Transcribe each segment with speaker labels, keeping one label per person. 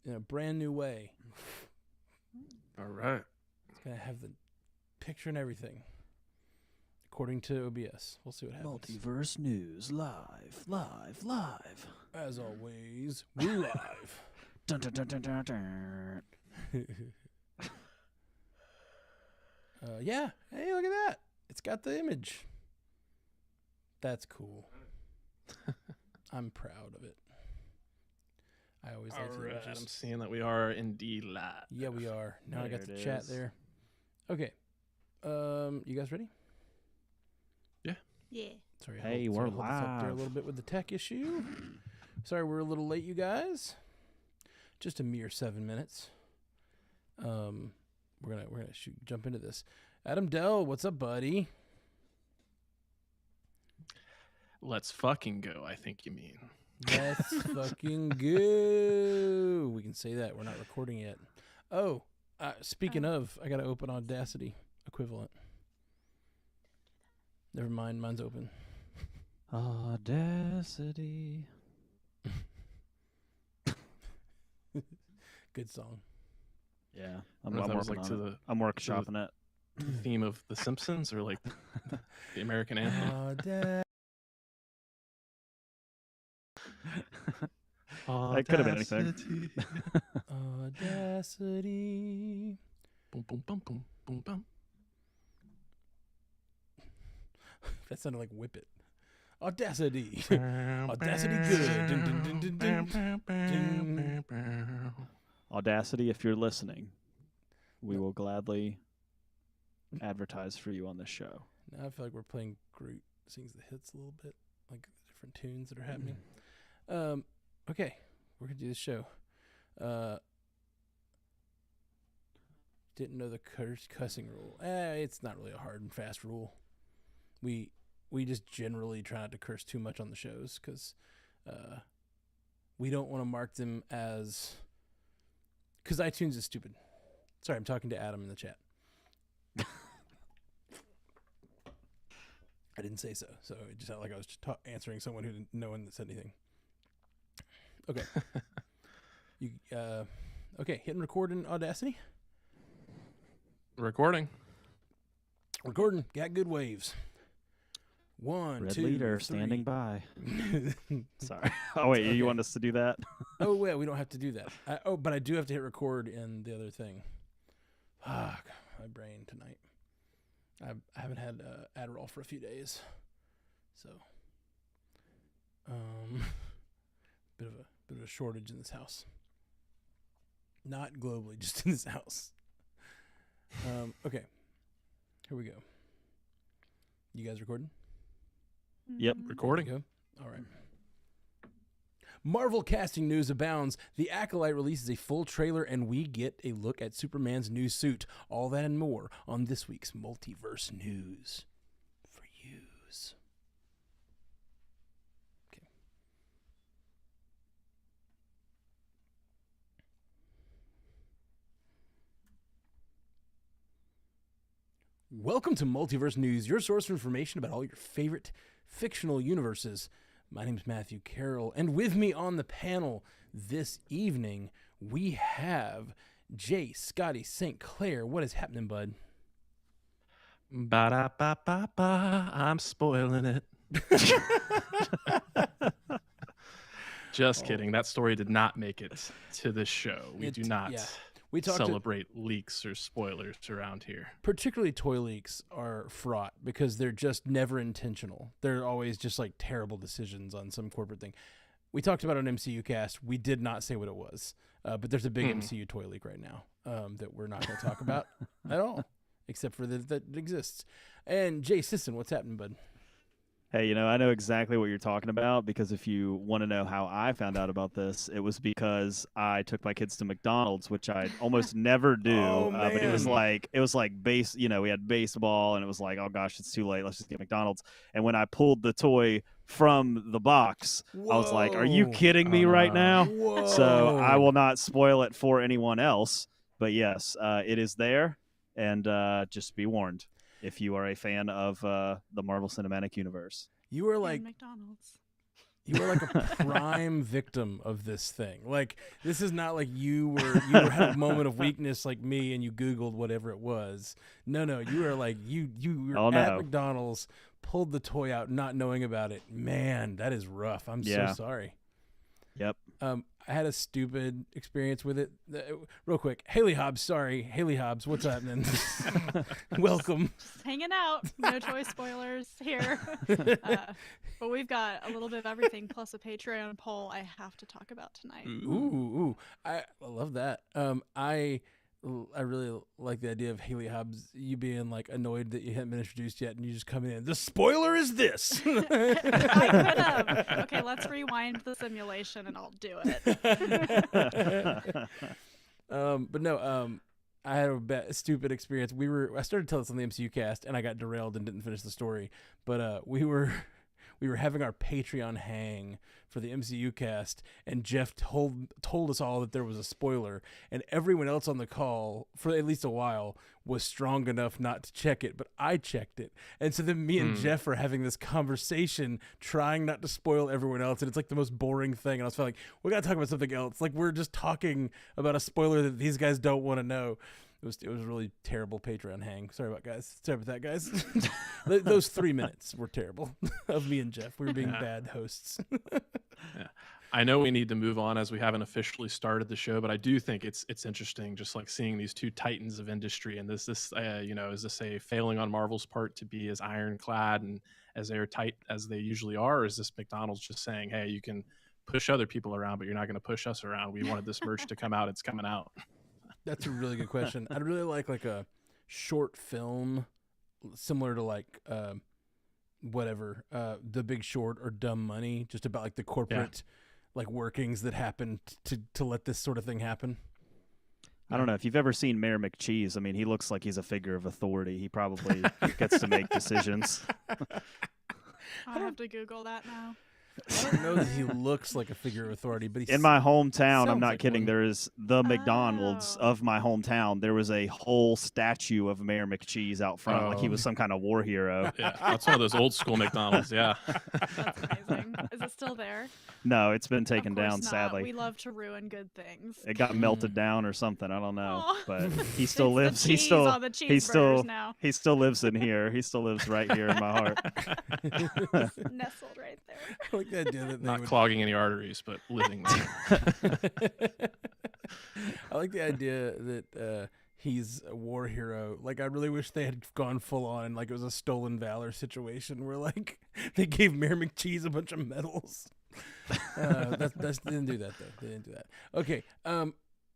Speaker 1: in a brand new way.
Speaker 2: All right.
Speaker 1: It's going to have the picture and everything. According to OBS. We'll see what happens.
Speaker 3: Multiverse news, live.
Speaker 1: As always, we're live.
Speaker 3: Dun, dun, dun, dun, dun, dun.
Speaker 1: Yeah. Hey, look at that. It's got the image. That's cool. I'm proud of it. I always like the images.
Speaker 2: I'm seeing that we are indeed live.
Speaker 1: Yeah, we are. Now I got
Speaker 3: There
Speaker 1: the
Speaker 3: it
Speaker 1: chat
Speaker 3: is.
Speaker 1: there. Okay. You guys ready?
Speaker 4: Yeah.
Speaker 1: Sorry,
Speaker 3: Hey,
Speaker 1: hold
Speaker 3: we're
Speaker 1: this up there a
Speaker 3: live.
Speaker 1: little bit with the tech issue. Sorry, we're a little late, you guys. Just a mere 7 minutes. We're gonna jump into this. Adam Dell, what's up, buddy?
Speaker 2: Let's fucking go, I think you mean.
Speaker 1: Let's fucking go. We can say that. We're not recording yet. Oh, speaking of, I gotta open Audacity equivalent. Never mind, mine's open.
Speaker 3: Audacity.
Speaker 1: Good song.
Speaker 3: Yeah,
Speaker 2: I don't know if that was like to the
Speaker 3: I'm workshopping it.
Speaker 2: theme of The Simpsons or like the American anthem.
Speaker 3: It could have been anything.
Speaker 1: Audacity.
Speaker 2: Boom, boom, boom, boom, boom, boom.
Speaker 1: That sounded like Whip It. Audacity. Audacity good. Dun, dun, dun, dun, dun, dun.
Speaker 3: Audacity, if you're listening, we will gladly advertise for you on this show.
Speaker 1: Now I feel like we're playing Groot sings the hits a little bit, like the different tunes that are happening. Okay, we're gonna do this show. Didn't know the cussing rule. It's not really a hard and fast rule. We just generally try not to curse too much on the shows because we don't want to mark them as, because iTunes is stupid. Sorry, I'm talking to Adam in the chat. I didn't say so, so it just sounded like I was just answering someone who didn't, no one that said anything. Okay. Okay, hitting record in Audacity.
Speaker 2: Recording.
Speaker 1: Recording. Got good waves. One,
Speaker 3: Red
Speaker 1: two,
Speaker 3: leader
Speaker 1: three.
Speaker 3: standing by. Sorry. Oh, wait, you want us to do that?
Speaker 1: Oh, yeah, we don't have to do that. But I do have to hit record in the other thing. Fuck, my brain tonight. I haven't had Adderall for a few days. So, bit of a shortage in this house. Not globally, just in this house. Okay. Here we go. You guys recording?
Speaker 3: Yep.
Speaker 2: Recording.
Speaker 1: Go. All right. Marvel casting news abounds. The Acolyte releases a full trailer, and we get a look at Superman's new suit. All that and more on this week's Multiverse News for yous. Okay. Welcome to Multiverse News, your source for information about all your favorite fictional universes. My name's Matthew Carroll, and with me on the panel this evening, we have Jay Scotty St. Clair. What is happening, bud?
Speaker 2: Ba-da-ba-ba-ba. I'm spoiling it. Just kidding. That story did not make it to this show. We do not celebrate leaks or spoilers around here.
Speaker 1: Particularly toy leaks are fraught because they're just never intentional. They're always just like terrible decisions on some corporate thing. We talked about an MCU cast. We did not say what it was, but there's a big MCU toy leak right now that we're not going to talk about at all, except for that it exists. And Jay Sisson, what's happening, bud?
Speaker 3: Hey, I know exactly what you're talking about, because if you want to know how I found out about this, it was because I took my kids to McDonald's, which I almost never do. But it was like we had baseball, and it was like, oh gosh, it's too late. Let's just get McDonald's. And when I pulled the toy from the box, I was like, are you kidding me right now?
Speaker 1: Whoa.
Speaker 3: So I will not spoil it for anyone else. But yes, it is there, and just be warned if you are a fan of the Marvel Cinematic Universe.
Speaker 1: You were like
Speaker 4: McDonald's.
Speaker 1: You were like a prime victim of this thing. Like, this is not like you had a moment of weakness like me and you Googled whatever it was. No, you were like you were at McDonald's, pulled the toy out, not knowing about it. Man, that is rough. I'm so sorry.
Speaker 3: Yep.
Speaker 1: I had a stupid experience with it. Real quick, Haley Hobbs. Sorry, Haley Hobbs. What's happening? Welcome.
Speaker 4: Just hanging out. No toy spoilers here. But we've got a little bit of everything plus a Patreon poll I have to talk about tonight.
Speaker 1: Ooh. I love that. I really like the idea of Haley Hobbs, you being like annoyed that you hadn't been introduced yet, and you just coming in. The spoiler is this.
Speaker 4: I could have. Okay, let's rewind the simulation, and I'll do it.
Speaker 1: But no, I had a stupid experience. I started to tell this on the MCU cast, and I got derailed and didn't finish the story. But we were having our Patreon hang for the MCU cast, and Jeff told us all that there was a spoiler, and everyone else on the call for at least a while was strong enough not to check it, but I checked it. And so then me and Jeff are having this conversation trying not to spoil everyone else, and it's like the most boring thing, and I was like, we gotta talk about something else. Like, we're just talking about a spoiler that these guys don't want to know. It was a really terrible Patreon hang. Sorry about that, guys. Those 3 minutes were terrible of me and Jeff. We were being bad hosts.
Speaker 2: Yeah. I know we need to move on as we haven't officially started the show, but I do think it's interesting, just like seeing these two titans of industry. And is this a failing on Marvel's part to be as ironclad and as airtight as they usually are? Or is this McDonald's just saying, hey, you can push other people around, but you're not going to push us around? We wanted this merch to come out. It's coming out.
Speaker 1: That's a really good question. I'd really like a short film similar to The Big Short or Dumb Money, just about like the corporate workings that happen to let this sort of thing happen.
Speaker 3: I don't know if you've ever seen Mayor McCheese. I mean, he looks like he's a figure of authority. He probably gets to make decisions.
Speaker 4: I have to Google that now.
Speaker 1: I don't know that he looks like a figure of authority, but
Speaker 3: in my hometown, I'm not kidding. There is the McDonald's of my hometown. There was a whole statue of Mayor McCheese out front, like he was some kind of war hero.
Speaker 2: Yeah, that's one of those old school McDonald's. Yeah,
Speaker 4: that's amazing. Is it still there?
Speaker 3: No, it's been taken down.
Speaker 4: Not.
Speaker 3: Sadly,
Speaker 4: we love to ruin good things.
Speaker 3: It got melted down or something. I don't know, but he still
Speaker 4: lives.
Speaker 3: He still
Speaker 4: now.
Speaker 3: He still lives in here. He still lives right here in my heart.
Speaker 4: Nestled right there.
Speaker 1: I like the idea that
Speaker 2: not clogging any arteries, but living there.
Speaker 1: I like the idea that he's a war hero. Like, I really wish they had gone full on, like it was a stolen valor situation where like they gave Mayor McCheese a bunch of medals. They didn't do that though. They didn't do that. Okay.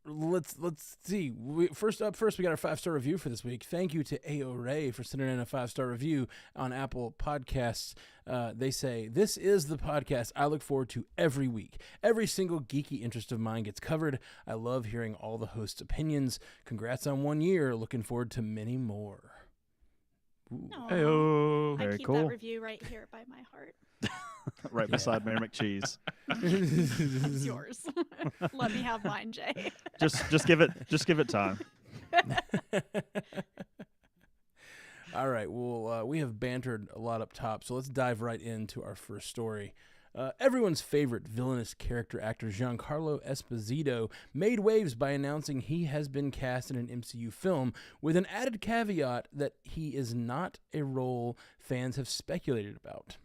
Speaker 1: Let's see. First, we got our 5-star review for this week. Thank you to A.O. Ray for sending in a 5-star review on Apple Podcasts. They say, this is the podcast I look forward to every week. Every single geeky interest of mine gets covered. I love hearing all the hosts' opinions. Congrats on 1 year. Looking forward to many more.
Speaker 3: Hey-o.
Speaker 4: I
Speaker 3: Very
Speaker 4: keep
Speaker 3: cool.
Speaker 4: that review right here by my heart.
Speaker 3: Right beside Mayor McCheese.
Speaker 4: It's yours. Let me have mine, Jay.
Speaker 3: Just give it time.
Speaker 1: All right. Well, we have bantered a lot up top, so let's dive right into our first story. Everyone's favorite villainous character actor Giancarlo Esposito made waves by announcing he has been cast in an MCU film, with an added caveat that he is not a role fans have speculated about.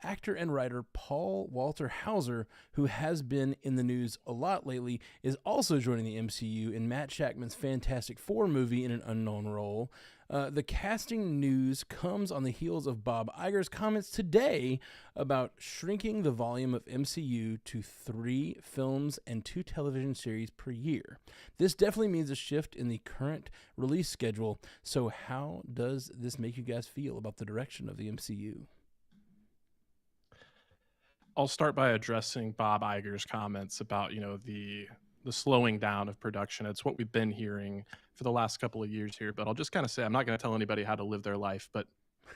Speaker 1: Actor and writer Paul Walter Hauser, who has been in the news a lot lately, is also joining the MCU in Matt Shakman's Fantastic Four movie in an unknown role. The casting news comes on the heels of Bob Iger's comments today about shrinking the volume of MCU to 3 films and 2 television series per year. This definitely means a shift in the current release schedule. So how does this make you guys feel about the direction of the MCU?
Speaker 2: I'll start by addressing Bob Iger's comments about, the slowing down of production. It's what we've been hearing for the last couple of years here, but I'll just kind of say, I'm not going to tell anybody how to live their life, but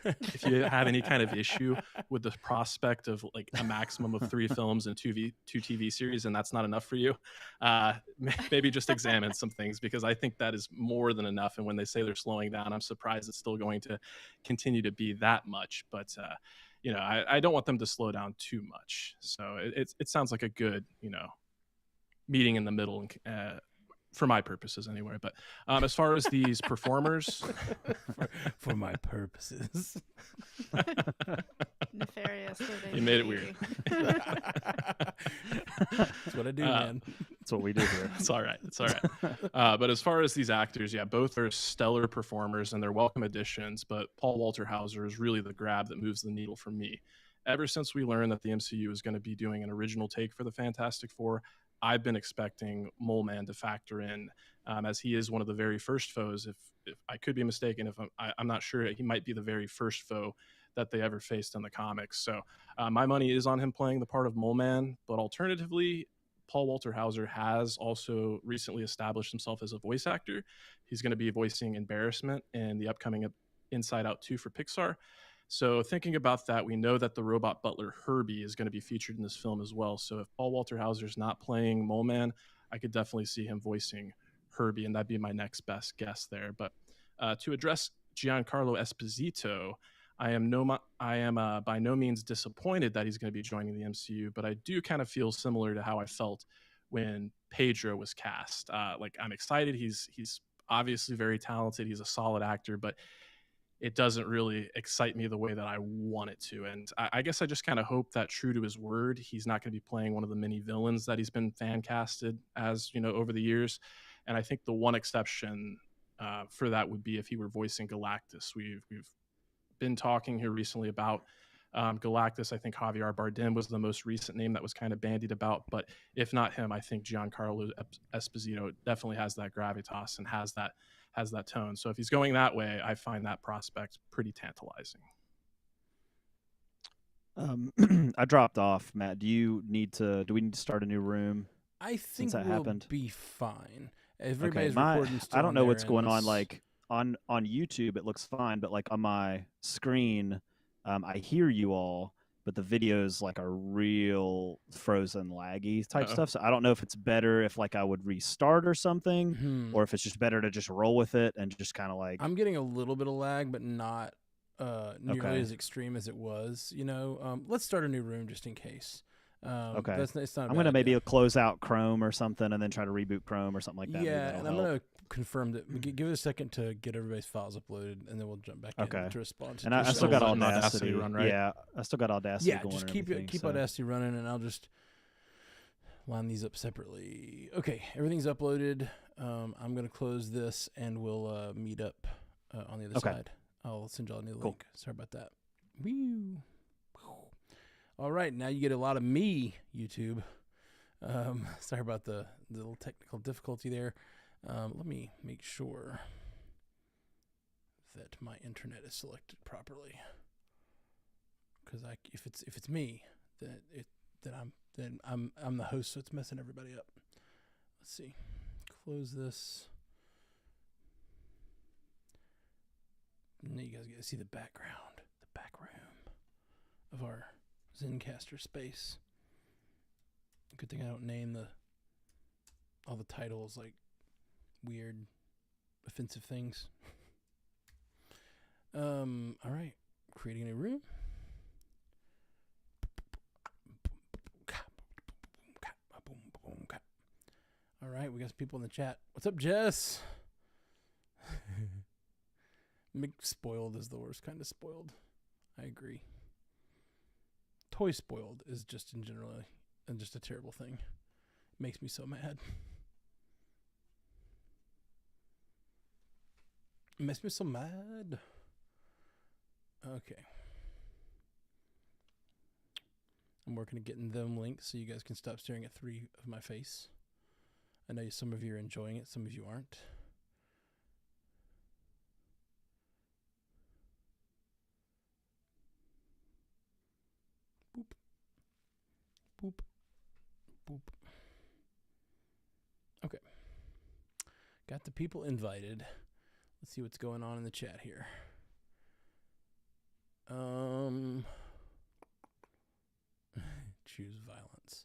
Speaker 2: if you have any kind of issue with the prospect of like a maximum of 3 films and 2 TV series, and that's not enough for you, maybe just examine some things, because I think that is more than enough. And when they say they're slowing down, I'm surprised it's still going to continue to be that much. But I don't want them to slow down too much. So it sounds like a good, meeting in the middle, for my purposes anyway. But as far as these performers,
Speaker 1: for my purposes.
Speaker 4: Nefarious.
Speaker 2: You made it weird.
Speaker 1: That's what I do, man.
Speaker 3: That's what we do here.
Speaker 2: It's all right. It's all right. But as far as these actors, yeah, both are stellar performers and they're welcome additions. But Paul Walter Hauser is really the grab that moves the needle for me. Ever since we learned that the MCU is going to be doing an original take for the Fantastic Four, I've been expecting Mole Man to factor in, as he is one of the very first foes. If I could be mistaken, if I'm not sure, he might be the very first foe that they ever faced in the comics. So my money is on him playing the part of Mole Man. But alternatively, Paul Walter Hauser has also recently established himself as a voice actor. He's going to be voicing Embarrassment in the upcoming Inside Out 2 for Pixar. So thinking about that, we know that the robot butler Herbie is going to be featured in this film as well. So if Paul Walter Hauser is not playing Mole Man, I could definitely see him voicing Herbie, and that'd be my next best guess there. But to address Giancarlo Esposito, I am by no means disappointed that he's going to be joining the MCU, but I do kind of feel similar to how I felt when Pedro was cast. I'm excited. He's obviously very talented. He's a solid actor, but it doesn't really excite me the way that I want it to. And I guess I just kind of hope that, true to his word, he's not going to be playing one of the many villains that he's been fan casted as, over the years. And I think the one exception for that would be if he were voicing Galactus. We've been talking here recently about Galactus. I think Javier Bardem was the most recent name that was kind of bandied about, but if not him, I think Giancarlo Esposito definitely has that gravitas and has that tone. So if he's going that way, I find that prospect pretty tantalizing.
Speaker 3: I dropped off, Matt. Do we need to start a new room?
Speaker 1: I think
Speaker 3: that
Speaker 1: we'll
Speaker 3: happened?
Speaker 1: be fine. Everybody's
Speaker 3: Okay,
Speaker 1: recording still
Speaker 3: I don't
Speaker 1: on
Speaker 3: know
Speaker 1: their
Speaker 3: what's going on.
Speaker 1: ends.
Speaker 3: Like on YouTube, it looks fine, but like on my screen, I hear you all, but the videos like are real frozen, laggy type stuff. So I don't know if it's better if like I would restart or something, or if it's just better to just roll with it and just kind of like.
Speaker 1: I'm getting a little bit of lag, but not nearly
Speaker 3: Okay.
Speaker 1: as extreme as it was. Let's start a new room just in case.
Speaker 3: Okay.
Speaker 1: It's not.
Speaker 3: I'm gonna maybe close out Chrome or something, and then try to reboot Chrome or something like that. Maybe
Speaker 1: Yeah,
Speaker 3: that'll
Speaker 1: and I'm
Speaker 3: help.
Speaker 1: gonna confirm that. Give it a second to get everybody's files uploaded, and then we'll jump back in to respond. To
Speaker 3: And I
Speaker 1: just
Speaker 3: still got
Speaker 2: still letting
Speaker 3: Audacity.
Speaker 2: Audacity run, right?
Speaker 3: Yeah, I still got Audacity
Speaker 1: yeah,
Speaker 3: going.
Speaker 1: just
Speaker 3: and
Speaker 1: keep
Speaker 3: everything, so.
Speaker 1: Audacity running, and I'll just line these up separately. Okay, everything's uploaded. I'm gonna close this, and we'll meet up on the other side. I'll send y'all a new link. Sorry about that. Woo. All right, now you get a lot of me, YouTube. Sorry about the little technical difficulty there. Let me make sure that my internet is selected properly. Because if it's me, then I'm the host, so it's messing everybody up. Let's see. Close this. And now you guys get to see the back room of our Zencaster space. Good thing I don't name all the titles like weird, offensive things. All right, creating a new room. All right, we got some people in the chat. What's up, Jess? Spoiled is the worst kind of spoiled. I agree. Toy spoiled is just in general and just a terrible thing. It makes me so mad. It makes me so mad. Okay. I'm working at getting them links so you guys can stop staring at three of my face. I know some of you are enjoying it, some of you aren't. Boop. Boop. Boop. Okay. Got the people invited. Let's see what's going on in the chat here. Choose violence.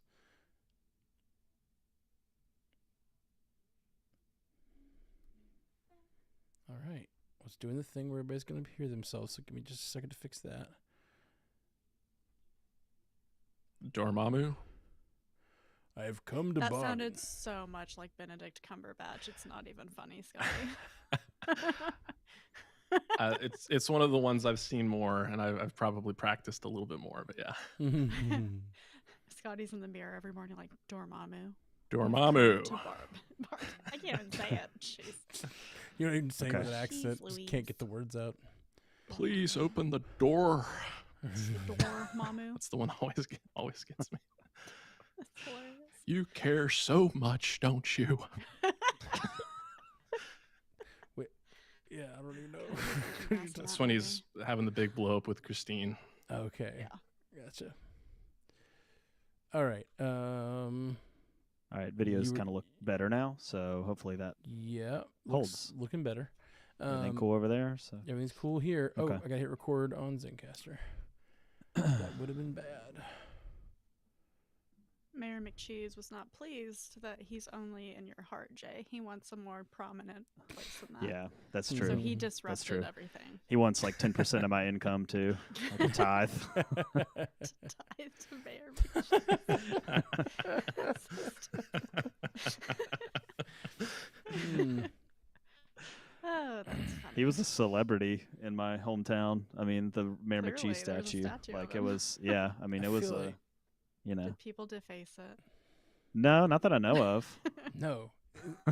Speaker 1: All right. Let's doing the thing where everybody's going to hear themselves, so give me just a second to fix that.
Speaker 2: Dormammu.
Speaker 1: I've come to
Speaker 4: That
Speaker 1: bargain.
Speaker 4: sounded so much like Benedict Cumberbatch. It's not even funny, Scotty.
Speaker 2: It's one of the ones I've seen more, and I've probably practiced a little bit more. But yeah,
Speaker 4: Scotty's in the mirror every morning like, Dormammu.
Speaker 2: Dormammu.
Speaker 4: To Barb. I can't even say it. Jeez.
Speaker 1: You're not even saying
Speaker 3: Okay.
Speaker 1: with an accent.
Speaker 4: Jeez
Speaker 1: Just
Speaker 4: Louise.
Speaker 1: can't get the words out.
Speaker 2: Please open the door.
Speaker 4: Dormammu.
Speaker 2: That's the one always gets me.
Speaker 4: That's hilarious.
Speaker 2: You care so much, don't you?
Speaker 1: Yeah, I don't even know.
Speaker 2: That's when he's having the big blow up with Christine.
Speaker 1: Okay.
Speaker 4: Yeah.
Speaker 1: Gotcha. All right.
Speaker 3: All right, videos
Speaker 1: You were-
Speaker 3: kind of look better now, so hopefully that
Speaker 1: Yeah.
Speaker 3: Holds.
Speaker 1: Looking better.
Speaker 3: everything cool over there. So
Speaker 1: Everything's cool here.
Speaker 3: Okay.
Speaker 1: Oh, I gotta hit record on Zencaster. That would have been bad.
Speaker 4: Mayor McCheese was not pleased that he's only in your heart, Jay. He wants a more prominent place than that.
Speaker 3: yeah, that's
Speaker 1: So
Speaker 3: true.
Speaker 4: So he
Speaker 3: true.
Speaker 4: disrupted everything.
Speaker 3: He wants like 10% of my income too, like a tithe.
Speaker 4: Tied to Mayor
Speaker 1: Hmm.
Speaker 4: Oh, that's funny.
Speaker 3: He was a celebrity in my hometown. I mean, the Mayor
Speaker 4: Clearly,
Speaker 3: McCheese
Speaker 4: there's a
Speaker 3: statue.
Speaker 4: statue of
Speaker 3: Like it
Speaker 4: him.
Speaker 3: was, yeah. I mean,
Speaker 1: I
Speaker 3: it was,
Speaker 1: feel like-
Speaker 3: you know,
Speaker 4: Did people deface it?
Speaker 3: no, not that I know of.
Speaker 1: No.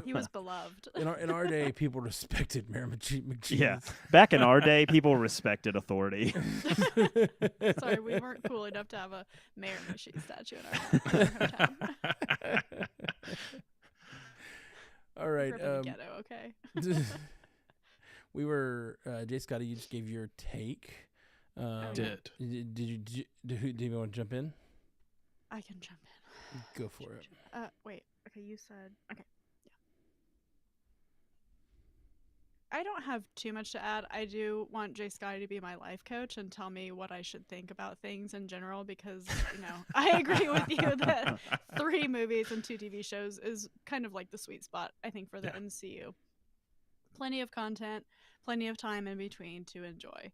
Speaker 4: He was beloved.
Speaker 1: In our day, people respected Mayor McCheese.
Speaker 3: Yeah. Back in our day, people respected authority.
Speaker 4: Sorry, we weren't cool enough to have a Mayor McCheese statue in our hometown.
Speaker 1: All right.
Speaker 4: We're from the ghetto, okay?
Speaker 1: We were Jay Scotty. You just gave your take.
Speaker 2: Did.
Speaker 1: Did you want to jump in?
Speaker 4: I can jump in.
Speaker 1: Go for it.
Speaker 4: Wait. Okay, you said okay. Yeah. I don't have too much to add. I do want Jay Scotty to be my life coach and tell me what I should think about things in general because, I agree with you that 3 movies and 2 TV shows is kind of like the sweet spot, I think, for the MCU. Plenty of content, plenty of time in between to enjoy.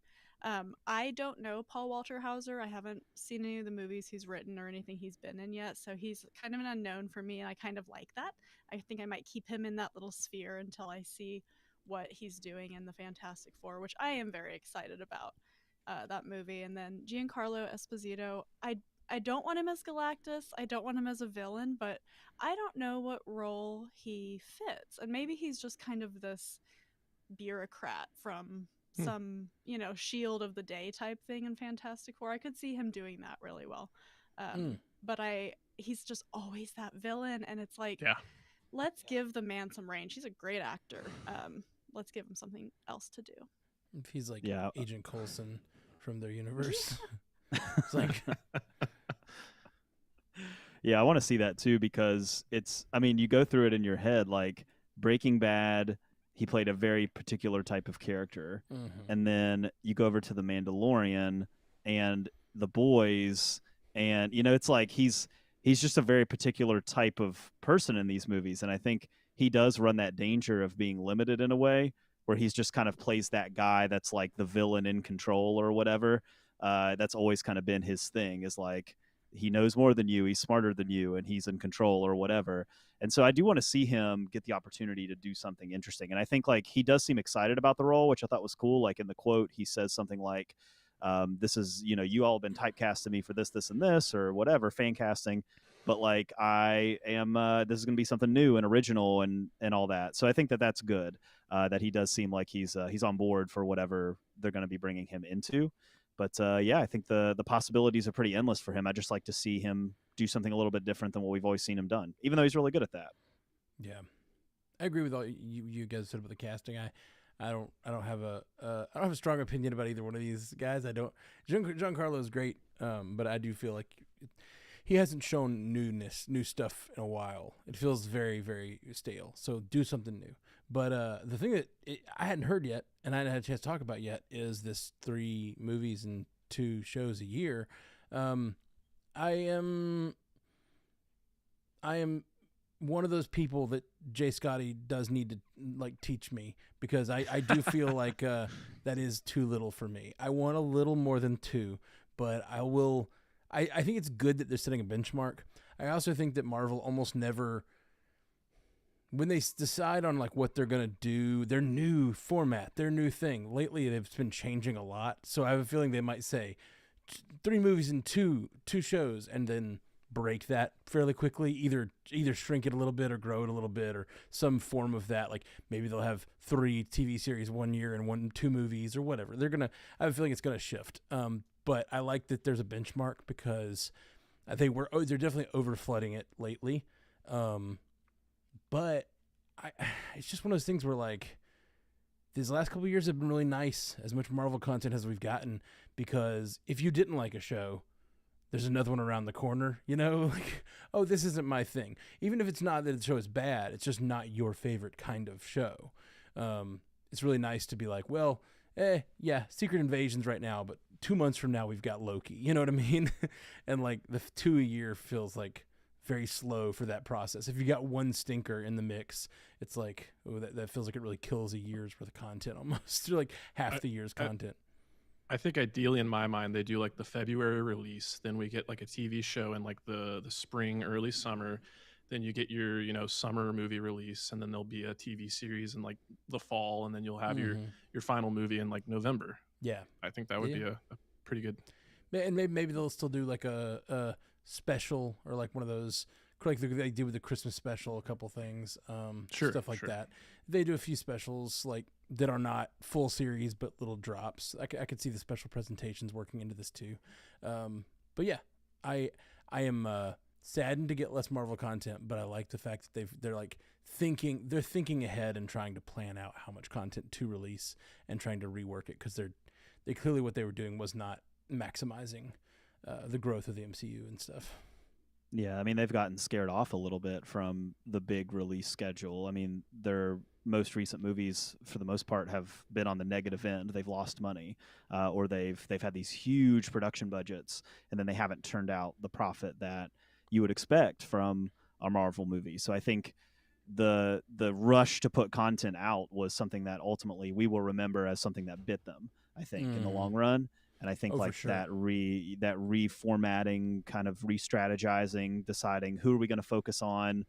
Speaker 4: I don't know Paul Walter Hauser. I haven't seen any of the movies he's written or anything he's been in yet, so he's kind of an unknown for me, and I kind of like that. I think I might keep him in that little sphere until I see what he's doing in the Fantastic Four, which I am very excited about, that movie. And then Giancarlo Esposito, I don't want him as Galactus. I don't want him as a villain, but I don't know what role he fits. And maybe he's just kind of this bureaucrat from some, Shield of the Day type thing in Fantastic Four. I could see him doing that really well. But he's just always that villain, and it's like, let's give the man some range. He's a great actor. Let's give him something else to do.
Speaker 1: If he's like
Speaker 3: Yeah.
Speaker 1: Agent Coulson from their universe. It's like,
Speaker 3: Yeah, I want to see that too because you go through it in your head. Like Breaking Bad, he played a very particular type of character. And then you go over to The Mandalorian and The Boys, and it's like he's just a very particular type of person in these movies. And I think he does run that danger of being limited in a way where he's just kind of plays that guy that's like the villain in control or whatever. That's always kind of been his thing, is like he knows more than you, he's smarter than you, and he's in control or whatever. And so I do want to see him get the opportunity to do something interesting. And I think like he does seem excited about the role, which I thought was cool. Like in the quote, he says something like, this is, you all have been typecasting me for this, this, and this, or whatever, fan casting. But like I am, this is going to be something new and original and all that. So I think that that's good, that he does seem like he's on board for whatever they're going to be bringing him into. But I think the possibilities are pretty endless for him. I just like to see him do something a little bit different than what we've always seen him done, even though he's really good at that.
Speaker 1: yeah, I agree with all you guys said about the casting. I don't have a strong opinion about either one of these guys. I don't. Giancarlo is great, but I do feel like he hasn't shown new stuff in a while. It feels very, very stale. So do something new. But the thing that I hadn't heard yet, and I hadn't had a chance to talk about yet, is this 3 movies and 2 shows a year. I am one of those people that Jay Scotty does need to like teach me, because I do feel like that is too little for me. I want a little more than 2, but I will I think it's good that they're setting a benchmark. I also think that Marvel almost never, when they decide on like what they're going to do, their new format, their new thing, lately they've been changing a lot. So I have a feeling they might say 3 movies and two shows, and then break that fairly quickly, either shrink it a little bit or grow it a little bit or some form of that. Like maybe they'll have 3 TV series one year and 2 movies or whatever. I have a feeling it's going to shift. But I like that there's a benchmark because I think they're definitely over flooding it lately. But it's just one of those things where like these last couple of years have been really nice, as much Marvel content as we've gotten, because if you didn't like a show, there's another one around the corner, you know, like, oh, this isn't my thing. Even if it's not that the show is bad, it's just not your favorite kind of show. It's really nice to be like, well, yeah, Secret Invasion's right now, but 2 months from now we've got Loki. You know what I mean? And like the 2 a year feels like very slow for that process. If you got one stinker in the mix, it's like, oh, that feels like it really kills a year's worth of content almost, or like half the year's content.
Speaker 2: I think ideally in my mind they do like the February release, then we get like a TV show in like the spring, early summer, then you get your summer movie release, and then there'll be a TV series in like the fall, and then you'll have your final movie in like November.
Speaker 1: Yeah,
Speaker 2: I think that would be a pretty good.
Speaker 1: And maybe they'll still do like a special, or like one of those like they do with the Christmas special, a couple things, stuff like that. They do a few specials like that are not full series but little drops. I could see the special presentations working into this too. But yeah, I am saddened to get less Marvel content, but I like the fact that they're thinking ahead and trying to plan out how much content to release and trying to rework it, because they clearly, what they were doing was not maximizing the growth of the MCU and stuff.
Speaker 3: Yeah, I mean, they've gotten scared off a little bit from the big release schedule. I mean, their most recent movies, for the most part, have been on the negative end. They've lost money, or they've had these huge production budgets, and then they haven't turned out the profit that you would expect from a Marvel movie. So I think the rush to put content out was something that ultimately we will remember as something that bit them, I think, in the long run. And I think that reformatting, kind of re-strategizing, deciding who are we going to focus on.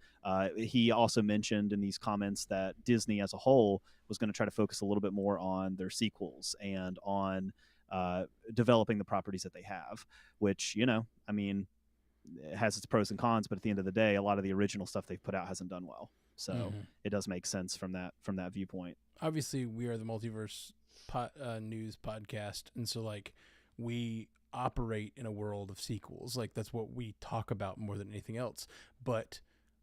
Speaker 3: He also mentioned in these comments that Disney as a whole was going to try to focus a little bit more on their sequels and on developing the properties that they have, which, I mean, it has its pros and cons, but at the end of the day, a lot of the original stuff they've put out hasn't done well. So it does make sense from that viewpoint.
Speaker 1: Obviously, we are the Multiverse news podcast, and so like we operate in a world of sequels. Like that's what we talk about more than anything else. But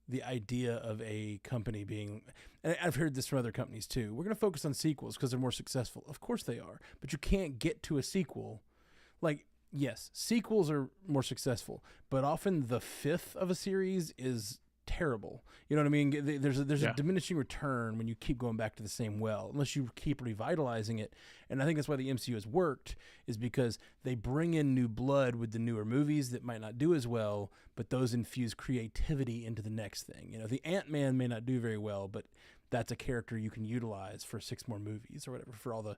Speaker 1: the idea of a company being, and I've heard this from other companies too, we're going to focus on sequels because they're more successful. Of course they are, but you can't get to a sequel. Like, yes, sequels are more successful, but often the 5th of a series is terrible. You know what I mean? There's a diminishing return when you keep going back to the same well, unless you keep revitalizing it. And I think that's why the MCU has worked, is because they bring in new blood with the newer movies that might not do as well, but those infuse creativity into the next thing. The Ant-Man may not do very well, but that's a character you can utilize for 6 more movies or whatever, for all the,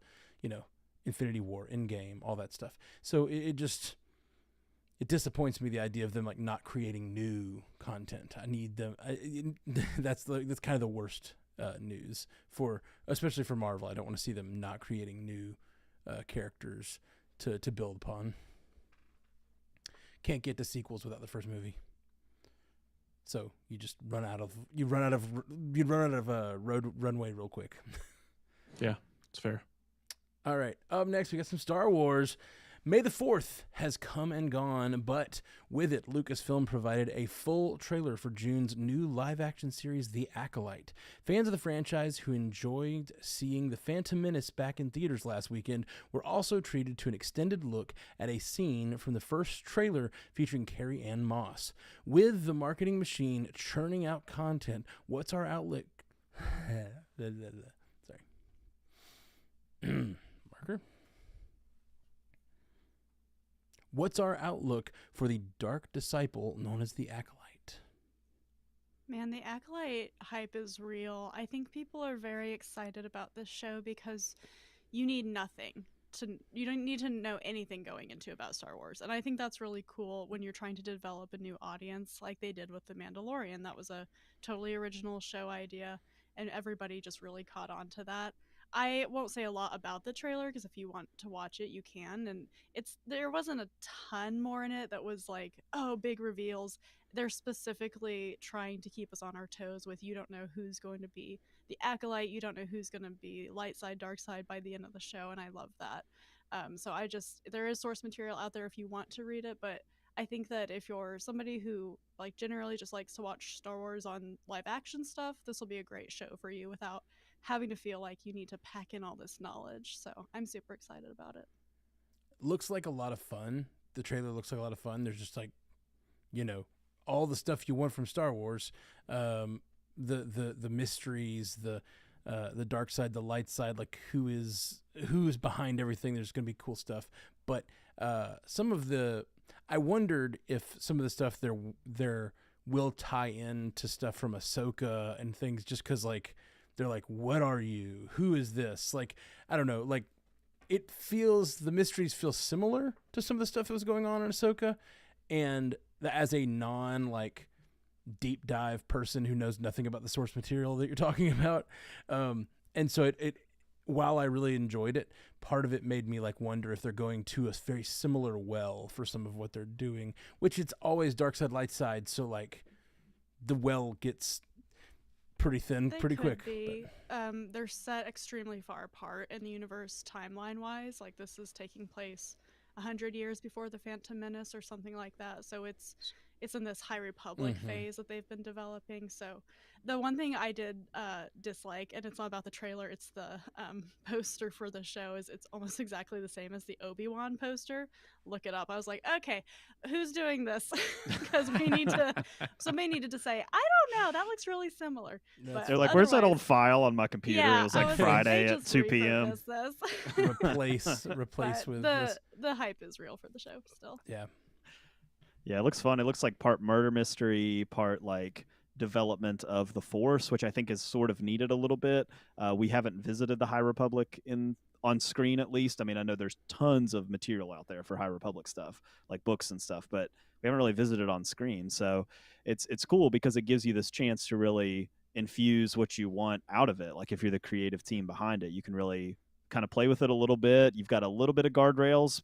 Speaker 1: Infinity War, Endgame, all that stuff. So it disappoints me, the idea of them like not creating new content. I need them. That's kind of the worst news especially for Marvel. I don't want to see them not creating new characters to build upon. Can't get to sequels without the first movie. So you just run out of runway real quick.
Speaker 2: Yeah, it's fair.
Speaker 1: All right. Up next, we got some Star Wars. May the 4th has come and gone, but with it, Lucasfilm provided a full trailer for June's new live-action series, The Acolyte. Fans of the franchise who enjoyed seeing The Phantom Menace back in theaters last weekend were also treated to an extended look at a scene from the first trailer featuring Carrie Ann Moss. With the marketing machine churning out content, what's our outlet? Sorry. Marker? What's our outlook for the dark disciple known as the Acolyte?
Speaker 4: Man, the Acolyte hype is real. I think people are very excited about this show because you need nothing. need to know anything going into about Star Wars. And I think that's really cool when you're trying to develop a new audience like they did with The Mandalorian. That was a totally original show idea, and everybody just really caught on to that. I won't say a lot about the trailer because if you want to watch it, you can. And there wasn't a ton more in it that was like, oh, big reveals. They're specifically trying to keep us on our toes with you don't know who's going to be the acolyte, you don't know who's going to be light side, dark side by the end of the show, and I love that. So there is source material out there if you want to read it, but I think that if you're somebody who like generally just likes to watch Star Wars on live action stuff, this will be a great show for you without having to feel like you need to pack in all this knowledge. So I'm super excited about it.
Speaker 1: Looks like a lot of fun. The trailer looks like a lot of fun. There's just like, all the stuff you want from Star Wars. The mysteries, the dark side, the light side, like who's behind everything. There's going to be cool stuff. But I wondered if some of the stuff there will tie in to stuff from Ahsoka and things, just because like they're like, what are you? Who is this? Like, I don't know. Like, the mysteries feel similar to some of the stuff that was going on in Ahsoka, and as a like deep dive person who knows nothing about the source material that you're talking about, and so it while I really enjoyed it, part of it made me like wonder if they're going to a very similar well for some of what they're doing, which it's always dark side, light side, so like the well gets pretty thin pretty quick.
Speaker 4: They're set extremely far apart in the universe timeline wise. Like this is taking place 100 years before the Phantom Menace or something like that. So it's in this High Republic phase that they've been developing. So the one thing I did dislike, and it's not about the trailer, it's the poster for the show, is it's almost exactly the same as the Obi-Wan poster. Look it up. I was like, okay, who's doing this? Because somebody needed to say, I don't know, that looks really similar. But
Speaker 3: they're like, where's that old file on my computer?
Speaker 4: Yeah,
Speaker 3: it was like Friday at 2 p.m.
Speaker 1: replace with this.
Speaker 4: The hype is real for the show still.
Speaker 3: Yeah, it looks fun. It looks like part murder mystery, part like development of the Force, which I think is sort of needed a little bit. We haven't visited the High Republic on screen, at least. I mean, I know there's tons of material out there for High Republic stuff, like books and stuff, but we haven't really visited on screen. So it's cool because it gives you this chance to really infuse what you want out of it. Like if you're the creative team behind it, you can really kind of play with it a little bit. You've got a little bit of guardrails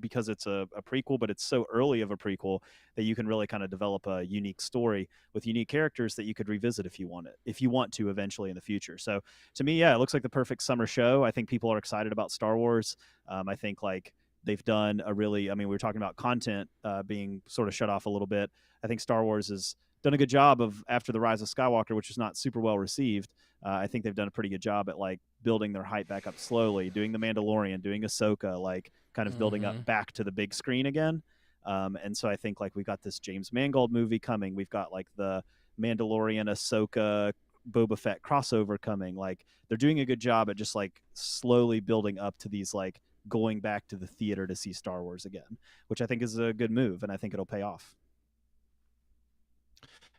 Speaker 3: because it's a prequel, but it's so early of a prequel that you can really kind of develop a unique story with unique characters that you could revisit if you want to eventually in the future. So to me, yeah, it looks like the perfect summer show. I think people are excited about Star Wars. I think like they've done we were talking about content being sort of shut off a little bit. I think Star Wars has done a good job of, after The Rise of Skywalker, which was not super well received, I think they've done a pretty good job at like building their hype back up slowly, doing The Mandalorian, doing Ahsoka, like kind of building up back to the big screen again. And so I think like we've got this James Mangold movie coming. We've got like the Mandalorian, Ahsoka, Boba Fett crossover coming. Like they're doing a good job at just like slowly building up to these like going back to the theater to see Star Wars again, which I think is a good move, and I think it'll pay off.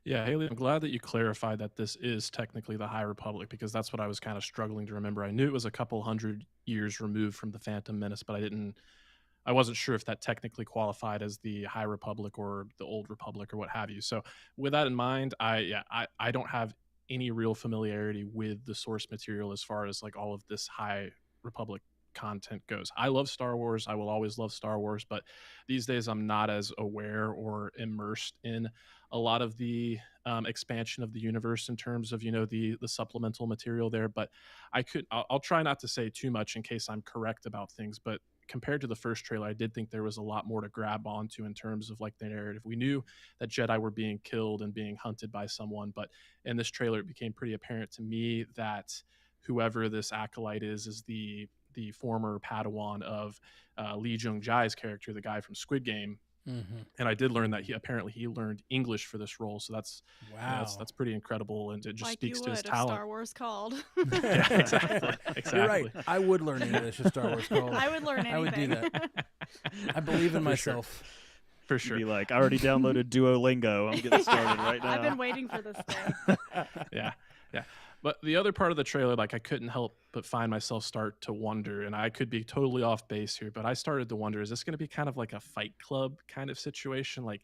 Speaker 2: Yeah, Haley, I'm glad that you clarified that this is technically the High Republic, because that's what I was kind of struggling to remember. I knew it was a couple hundred years removed from the Phantom Menace, but I wasn't sure if that technically qualified as the High Republic or the Old Republic or what have you. So with that in mind, I don't have any real familiarity with the source material as far as like all of this High Republic content goes. I love Star Wars. I will always love Star Wars, but these days I'm not as aware or immersed in a lot of the expansion of the universe in terms of, the supplemental material there. But I'll try not to say too much in case I'm correct about things, but compared to the first trailer, I did think there was a lot more to grab onto in terms of like the narrative. We knew that Jedi were being killed and being hunted by someone, but in this trailer, it became pretty apparent to me that whoever this acolyte is the former Padawan of Lee Jung-jae's character, the guy from Squid Game. Mm-hmm. And I did learn that he learned English for this role, so that's that's pretty incredible, and it just speaks to his talent.
Speaker 4: Star Wars called.
Speaker 2: Yeah, exactly.
Speaker 1: You're right. I would learn English if Star Wars called.
Speaker 4: I would learn anything.
Speaker 1: I would do that. I believe in myself.
Speaker 2: For sure.
Speaker 3: Be like, I already downloaded Duolingo. I'm getting started right now.
Speaker 4: I've been waiting for this day.
Speaker 2: Yeah. But the other part of the trailer, like I couldn't help but find myself start to wonder, and I could be totally off base here, but I started to wonder, is this going to be kind of like a Fight Club kind of situation? Like,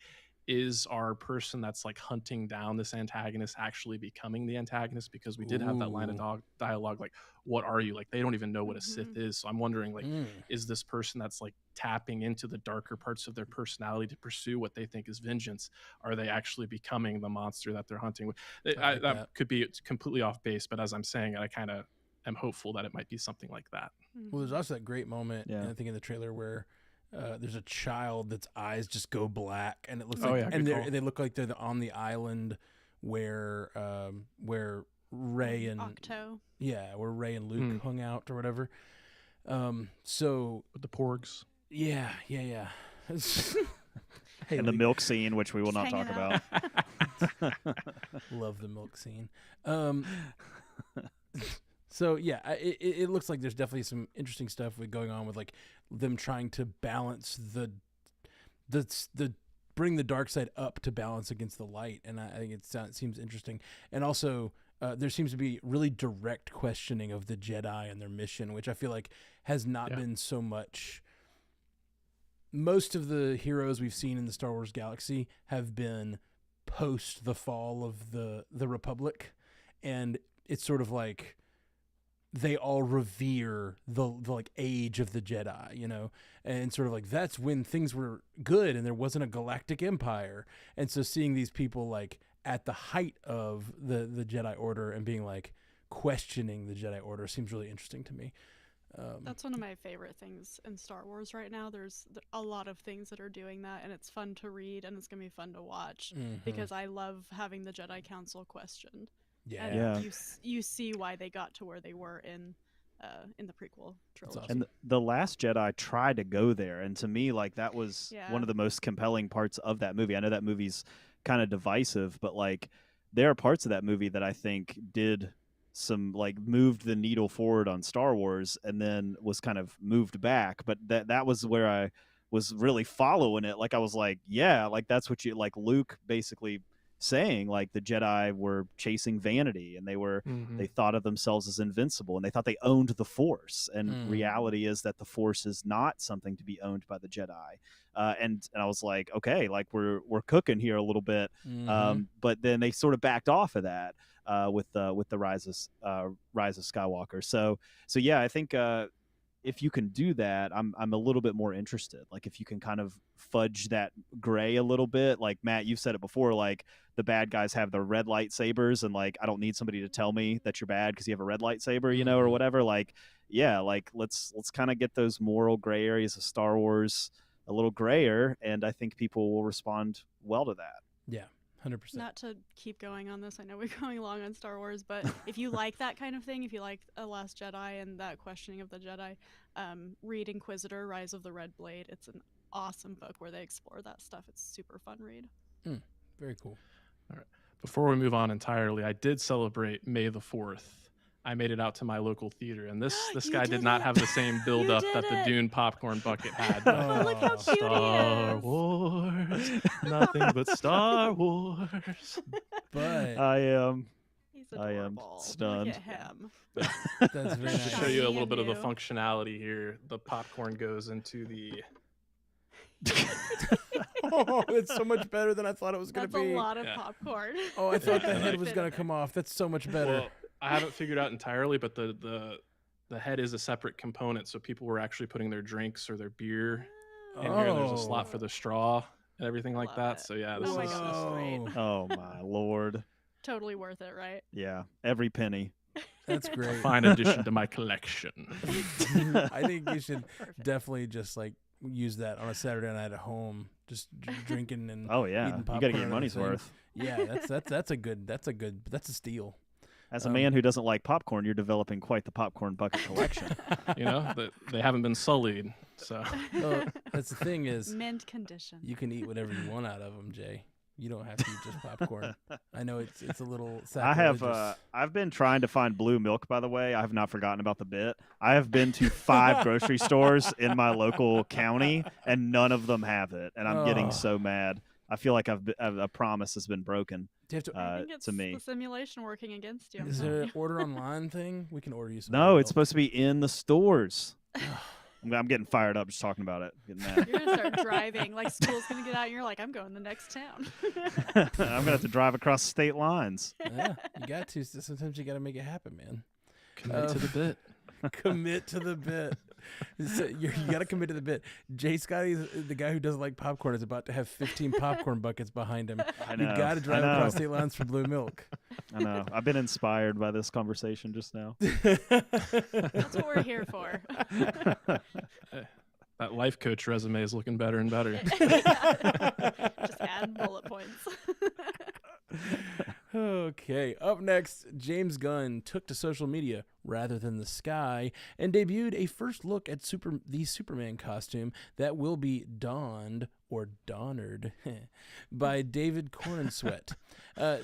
Speaker 2: is our person that's like hunting down this antagonist actually becoming the antagonist? Because we did have that line of dialogue, like, what are you? Like, they don't even know what a Sith is. So I'm wondering, like, is this person that's like tapping into the darker parts of their personality to pursue what they think is vengeance? Are they actually becoming the monster that they're hunting with? That could be completely off base, but as I'm saying it, I kind of am hopeful that it might be something like that.
Speaker 1: Well, there's also that great moment, I think, in the trailer where there's a child that's eyes just go black, and it looks like, and they look like they're on the island where Rey and
Speaker 4: Octo.
Speaker 1: where Rey and Luke hung out or whatever. So
Speaker 2: with the porgs.
Speaker 1: Yeah.
Speaker 3: And the milk scene, which we will not talk about.
Speaker 1: Love the milk scene. So yeah, it looks like there's definitely some interesting stuff going on with like them trying to balance the bring the dark side up to balance against the light, and I think it seems interesting. And also, there seems to be really direct questioning of the Jedi and their mission, which I feel like has not been so much. Most of the heroes we've seen in the Star Wars galaxy have been post the fall of the Republic, and it's sort of like they all revere the like age of the Jedi, you know, and sort of like that's when things were good and there wasn't a galactic empire. And so seeing these people like at the height of the Jedi Order and being like questioning the Jedi Order seems really interesting to me.
Speaker 4: That's one of my favorite things in Star Wars right now. There's a lot of things that are doing that, and it's fun to read, and it's going to be fun to watch because I love having the Jedi Council questioned. And you see why they got to where they were in the prequel trilogy.
Speaker 3: Awesome. And the Last Jedi tried to go there, and to me, like, that was one of the most compelling parts of that movie. I know that movie's kind of divisive, but like there are parts of that movie that I think did some like moved the needle forward on Star Wars, and then was kind of moved back. But that was where I was really following it. Like I was like, yeah, like that's what you like. Luke basically saying like the Jedi were chasing vanity, and they thought of themselves as invincible, and they thought they owned the Force. And reality is that the Force is not something to be owned by the Jedi. And I was like, okay, like we're cooking here a little bit. But then they sort of backed off of that with the Rise of Skywalker. So yeah, I think if you can do that, I'm a little bit more interested. Like if you can kind of fudge that gray a little bit, like Matt, you've said it before, like the bad guys have the red lightsabers, and like I don't need somebody to tell me that you're bad because you have a red lightsaber, you know, or whatever. Like, yeah, like let's kind of get those moral gray areas of Star Wars a little grayer, and I think people will respond well to that.
Speaker 1: Yeah. 100%.
Speaker 4: Not to keep going on this, I know we're going along on Star Wars, but if you like that kind of thing, if you like A Last Jedi and that questioning of the Jedi, read Inquisitor, Rise of the Red Blade. It's an awesome book where they explore that stuff. It's super fun read.
Speaker 1: Very cool.
Speaker 2: All right. Before we move on entirely, I did celebrate May the 4th. I made it out to my local theater, and this guy did not have the same build up that the Dune popcorn bucket had.
Speaker 4: Oh, look how cute
Speaker 2: Star
Speaker 4: he is.
Speaker 2: Wars, nothing but Star Wars.
Speaker 1: But
Speaker 3: I am
Speaker 4: Look
Speaker 3: stunned.
Speaker 4: at him.
Speaker 1: that's very
Speaker 2: Just to
Speaker 1: nice.
Speaker 2: show you a little
Speaker 4: And
Speaker 2: bit of the
Speaker 4: you.
Speaker 2: functionality here, the popcorn goes into the.
Speaker 1: Oh, it's so much better than I thought it was going
Speaker 4: That's
Speaker 1: to be.
Speaker 4: a lot of
Speaker 2: Yeah.
Speaker 4: popcorn.
Speaker 1: Oh, I thought the
Speaker 2: Yeah.
Speaker 1: head was going to come off. That's so much better.
Speaker 2: Well, I haven't figured out entirely, but the head is a separate component, so people were actually putting their drinks or their beer in here. And there's a slot for the straw and everything like
Speaker 4: Love
Speaker 2: that.
Speaker 4: it.
Speaker 2: So yeah, this
Speaker 4: Oh my
Speaker 2: is
Speaker 4: God, that's great.
Speaker 3: Oh my Lord.
Speaker 4: Totally worth it, right?
Speaker 3: Yeah, every penny.
Speaker 1: That's
Speaker 2: a
Speaker 1: great.
Speaker 2: fine addition to my collection.
Speaker 1: I think you should definitely just like use that on a Saturday night at home, just drinking and
Speaker 3: Oh yeah,
Speaker 1: eating
Speaker 3: you
Speaker 1: popcorn
Speaker 3: got to get your
Speaker 1: and
Speaker 3: money's
Speaker 1: everything.
Speaker 3: worth.
Speaker 1: Yeah, that's a steal.
Speaker 3: As a man who doesn't like popcorn, you're developing quite the popcorn bucket collection.
Speaker 2: You know, they haven't been sullied. So
Speaker 1: Well, that's the thing is
Speaker 4: Mint condition.
Speaker 1: you can eat whatever you want out of them, Jay. You don't have to eat just popcorn. I know it's a little
Speaker 3: I have
Speaker 1: sacrilegious.
Speaker 3: I've been trying to find blue milk, by the way. I have not forgotten about the bit. I have been to 5 grocery stores in my local county, and none of them have it, and I'm
Speaker 1: Oh.
Speaker 3: getting so mad. I feel like a promise has been broken.
Speaker 1: Do you have to?
Speaker 4: I think it's
Speaker 3: to me.
Speaker 4: the simulation working against you. I'm
Speaker 1: Is
Speaker 4: telling
Speaker 1: there an
Speaker 4: you.
Speaker 1: order online thing? We can order you some.
Speaker 3: No, it's
Speaker 1: milk.
Speaker 3: supposed to be in the stores. I'm getting fired up just talking about it. Getting mad.
Speaker 4: You're gonna start driving. Like school's gonna get out, and you're like, I'm going to the next town.
Speaker 3: I'm gonna have to drive across state lines.
Speaker 1: Yeah, you got to. Sometimes you got to make it happen, man.
Speaker 2: Commit to the bit.
Speaker 1: Commit to the bit. So you got to commit to the bit. Jay Scotty, the guy who doesn't like popcorn, is about to have 15 popcorn buckets behind him.
Speaker 3: I know.
Speaker 1: You got to drive across state lines for blue milk.
Speaker 3: I know. I've been inspired by this conversation just now.
Speaker 4: That's what we're here for.
Speaker 2: That life coach resume is looking better and better.
Speaker 4: Just add bullet points.
Speaker 1: Okay, up next, James Gunn took to social media rather than the sky and debuted a first look at the Superman costume that will be donned or donnered by David Corenswet.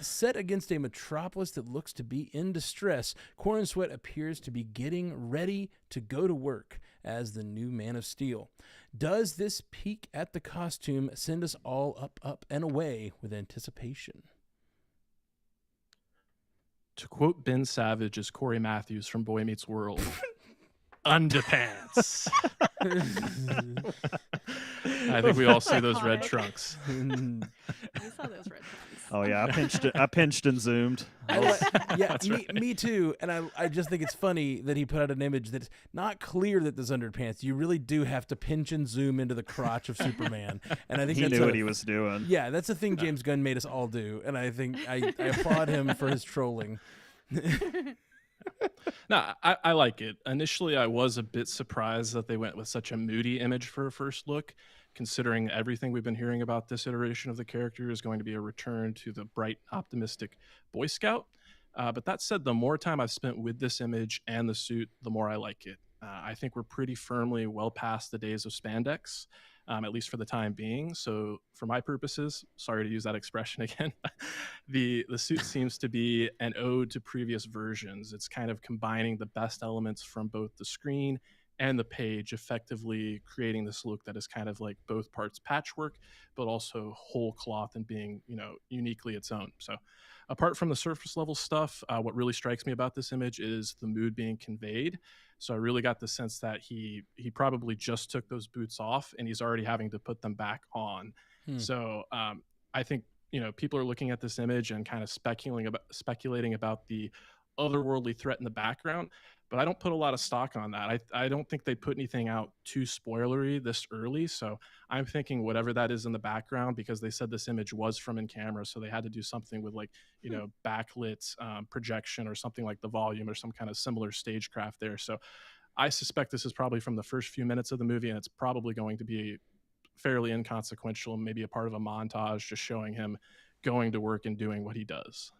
Speaker 1: Set against a metropolis that looks to be in distress, Corenswet appears to be getting ready to go to work as the new Man of Steel. Does this peek at the costume send us all up, and away with anticipation?
Speaker 2: To quote Ben Savage as Corey Matthews from Boy Meets World, underpants. I think we all see those red
Speaker 4: Iconic.
Speaker 2: trunks.
Speaker 4: We saw those red ones.
Speaker 3: Oh yeah, I pinched and zoomed.
Speaker 1: Yeah, me too. And I just think it's funny that he put out an image that's not clear that there's underpants. You really do have to pinch and zoom into the crotch of Superman. And I think
Speaker 3: He
Speaker 1: that's
Speaker 3: knew what he was doing.
Speaker 1: Yeah, that's a thing James Gunn made us all do. And I think I applaud him for his trolling.
Speaker 2: No, I like it. Initially, I was a bit surprised that they went with such a moody image for a first look, considering everything we've been hearing about this iteration of the character is going to be a return to the bright, optimistic Boy Scout. But that said, the more time I've spent with this image and the suit, the more I like it. I think we're pretty firmly well past the days of spandex, at least for the time being. So for my purposes, sorry to use that expression again, the suit seems to be an ode to previous versions. It's kind of combining the best elements from both the screen and the page, effectively creating this look that is kind of like both parts patchwork, but also whole cloth and being, uniquely its own. So apart from the surface level stuff, what really strikes me about this image is the mood being conveyed. So I really got the sense that he probably just took those boots off and he's already having to put them back on. So I think, people are looking at this image and kind of speculating about the otherworldly threat in the background, but I don't put a lot of stock on that. I don't think they put anything out too spoilery this early. So I'm thinking whatever that is in the background, because they said this image was from in camera. So they had to do something with backlit projection or something like the volume or some kind of similar stagecraft there. So I suspect this is probably from the first few minutes of the movie, and it's probably going to be fairly inconsequential, maybe a part of a montage just showing him going to work and doing what he does.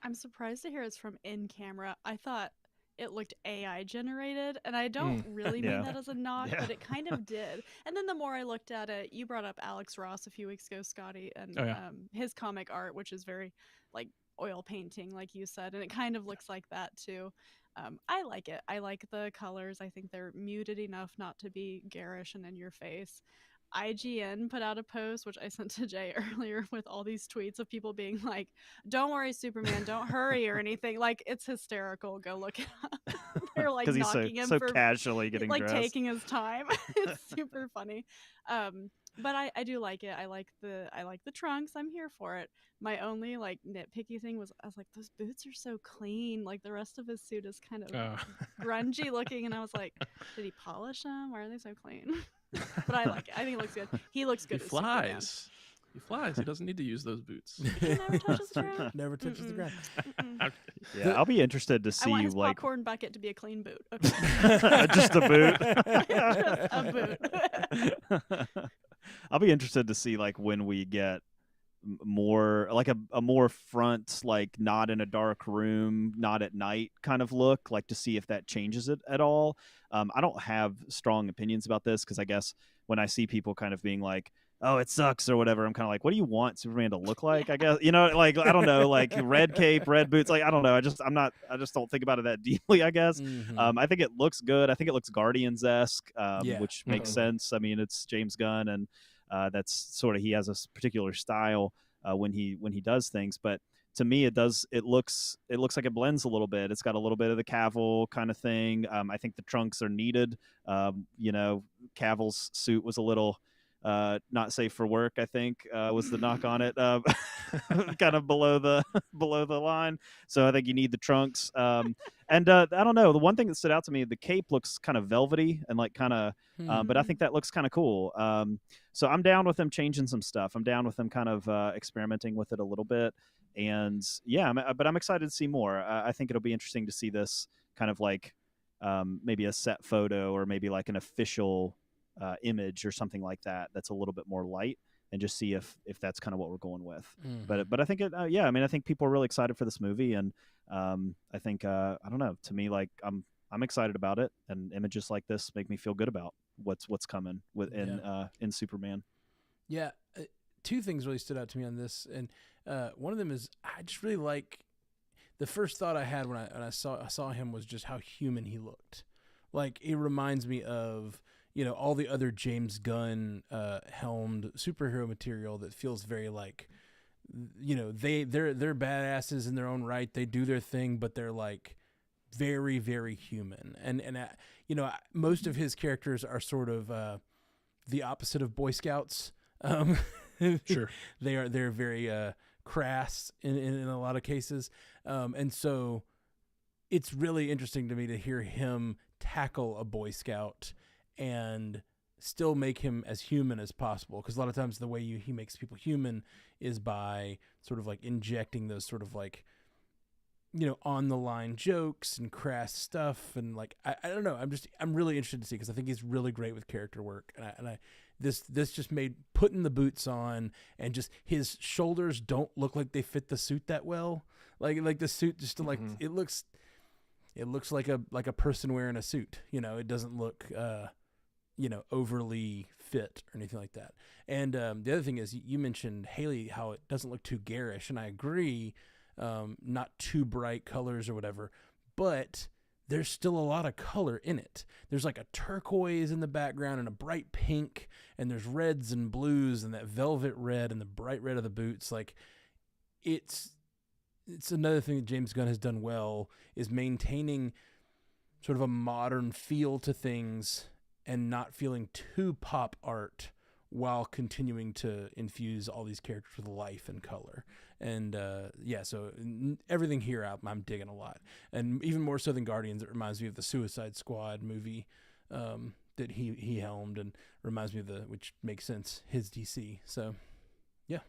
Speaker 4: I'm surprised to hear it's from in camera. I thought it looked AI generated, and I don't really mean that as a knock, but it kind of did. And then the more I looked at it, you brought up Alex Ross a few weeks ago, Scotty, and his comic art, which is very like oil painting, like you said, and it kind of looks like that too. I like it. I like the colors. I think they're muted enough not to be garish and in your face. IGN put out a post, which I sent to Jay earlier, with all these tweets of people being like, "Don't worry, Superman, don't hurry," or anything. Like, it's hysterical. Go look it up. They're like knocking him
Speaker 3: so
Speaker 4: for
Speaker 3: casually getting
Speaker 4: like
Speaker 3: dressed.
Speaker 4: taking his time. It's super funny. But I do like it. I like the trunks. I'm here for it. My only like nitpicky thing was I was like, those boots are so clean. Like the rest of his suit is kind of grungy looking, and I was like, did he polish them? Why are they so clean? But I like it. I think it looks good. He looks good.
Speaker 2: He flies. He flies. He doesn't need to use those boots.
Speaker 4: He never touches the ground.
Speaker 1: Never touches the ground.
Speaker 3: Yeah, I'll be interested to see
Speaker 4: I want his
Speaker 3: like
Speaker 4: popcorn bucket to be a clean boot. Okay.
Speaker 3: just a boot.
Speaker 4: Just a boot.
Speaker 3: I'll be interested to see like when we get more like a more front, like not in a dark room, not at night kind of look, like to see if that changes it at all. I don't have strong opinions about this because I guess when I see people kind of being like, oh, it sucks or whatever, I'm kind of like, what do you want Superman to look like? I guess, like, I don't know, like red cape, red boots. Like, I don't know. I just don't think about it that deeply, I guess. I think it looks good. I think it looks Guardians-esque, which makes sense. I mean, it's James Gunn, and that's sort of, he has a particular style. when he does things. But to me, it looks like it blends a little bit. It's got a little bit of the Cavill kind of thing. I think the trunks are needed. Cavill's suit was a little not safe for work, I think, was the knock on it, kind of below the line. So I think you need the trunks. And I don't know. The one thing that stood out to me, the cape looks kind of velvety and like kind of, but I think that looks kind of cool. So I'm down with them changing some stuff. I'm down with them kind of experimenting with it a little bit. And yeah, but I'm excited to see more. I think it'll be interesting to see this kind of like maybe a set photo or maybe like an official image or something like that that's a little bit more light, and just see if that's kind of what we're going with. But I think I mean, I think people are really excited for this movie, and I think I don't know, to me, like I'm excited about it, and images like this make me feel good about what's coming in Superman.
Speaker 1: Yeah, two things really stood out to me on this, and one of them is I just really like the first thought I had when I saw him was just how human he looked. Like, it reminds me of, all the other James Gunn helmed superhero material that feels very like, they're badasses in their own right. They do their thing, but they're like very, very human. And most of his characters are sort of the opposite of Boy Scouts.
Speaker 2: Sure.
Speaker 1: They're very crass in a lot of cases. And so it's really interesting to me to hear him tackle a Boy Scout and still make him as human as possible. Because a lot of times the way he makes people human is by sort of like injecting those sort of like, on the line jokes and crass stuff. And like, I don't know. I'm really interested to see, because I think he's really great with character work. And this just made putting the boots on, and just his shoulders don't look like they fit the suit that well. Like the suit just like it looks like a person wearing a suit. It doesn't look overly fit or anything like that. And the other thing is, you mentioned Haley, how it doesn't look too garish, and I agree. Not too bright colors or whatever, but there's still a lot of color in it. There's like a turquoise in the background and a bright pink, and there's reds and blues and that velvet red and the bright red of the boots. Like, it's another thing that James Gunn has done well, is maintaining sort of a modern feel to things and not feeling too pop art, while continuing to infuse all these characters with life and color. And so everything here I'm digging a lot. And even more so than Guardians, it reminds me of the Suicide Squad movie that he helmed, and reminds me of which makes sense, his DC. So, yeah.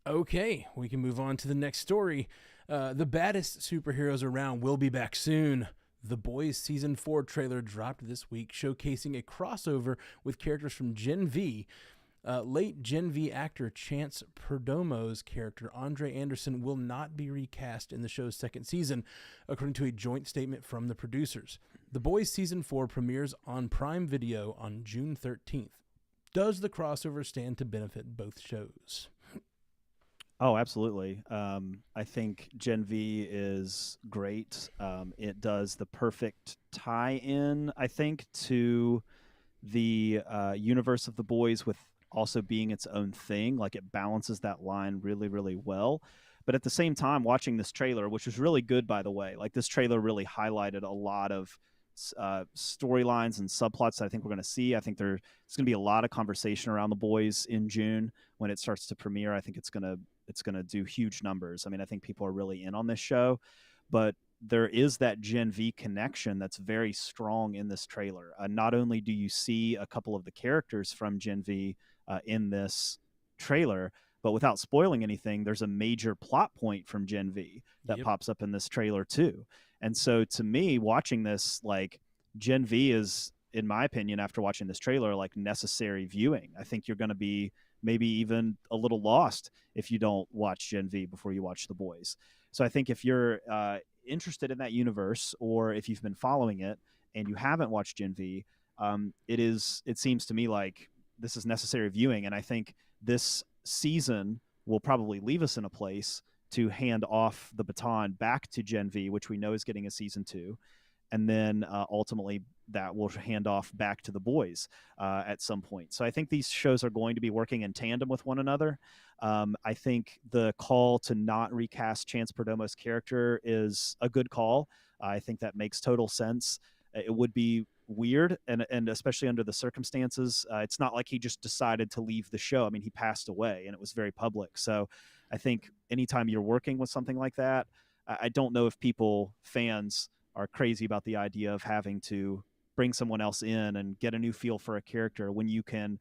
Speaker 1: Okay, we can move on to the next story. The baddest superheroes around will be back soon. The Boys Season 4 trailer dropped this week, showcasing a crossover with characters from Gen V. Late Gen V actor Chance Perdomo's character, Andre Anderson, will not be recast in the show's second season, according to a joint statement from the producers. The Boys Season 4 premieres on Prime Video on June 13th. Does the crossover stand to benefit both shows?
Speaker 3: Oh, absolutely. I think Gen V is great. It does the perfect tie-in, I think, to the universe of the Boys, with also being its own thing. Like, it balances that line really, really well. But at the same time, watching this trailer, which was really good, by the way, like, this trailer really highlighted a lot of storylines and subplots that I think we're going to see. I think there's going to be a lot of conversation around the Boys in June when it starts to premiere. I think it's going to do huge numbers. I mean, I think people are really in on this show, but there is that Gen V connection that's very strong in this trailer. Not only do you see a couple of the characters from Gen V in this trailer, but without spoiling anything, there's a major plot point from Gen V that pops up in this trailer too. And so, to me, watching this, like, Gen V is, in my opinion, after watching this trailer, like, necessary viewing. I think you're going to be maybe even a little lost if you don't watch Gen V before you watch The Boys. So I think if you're interested in that universe, or if you've been following it and you haven't watched Gen V, it seems to me like this is necessary viewing. And I think this season will probably leave us in a place to hand off the baton back to Gen V, which we know is getting a season 2. and then ultimately that will hand off back to the boys at some point. So I think these shows are going to be working in tandem with one another. I think the call to not recast Chance Perdomo's character is a good call. I think that makes total sense. It would be weird, and especially under the circumstances. It's not like he just decided to leave the show. I mean, he passed away, and it was very public. So I think anytime you're working with something like that, I don't know if fans are crazy about the idea of having to bring someone else in and get a new feel for a character when you can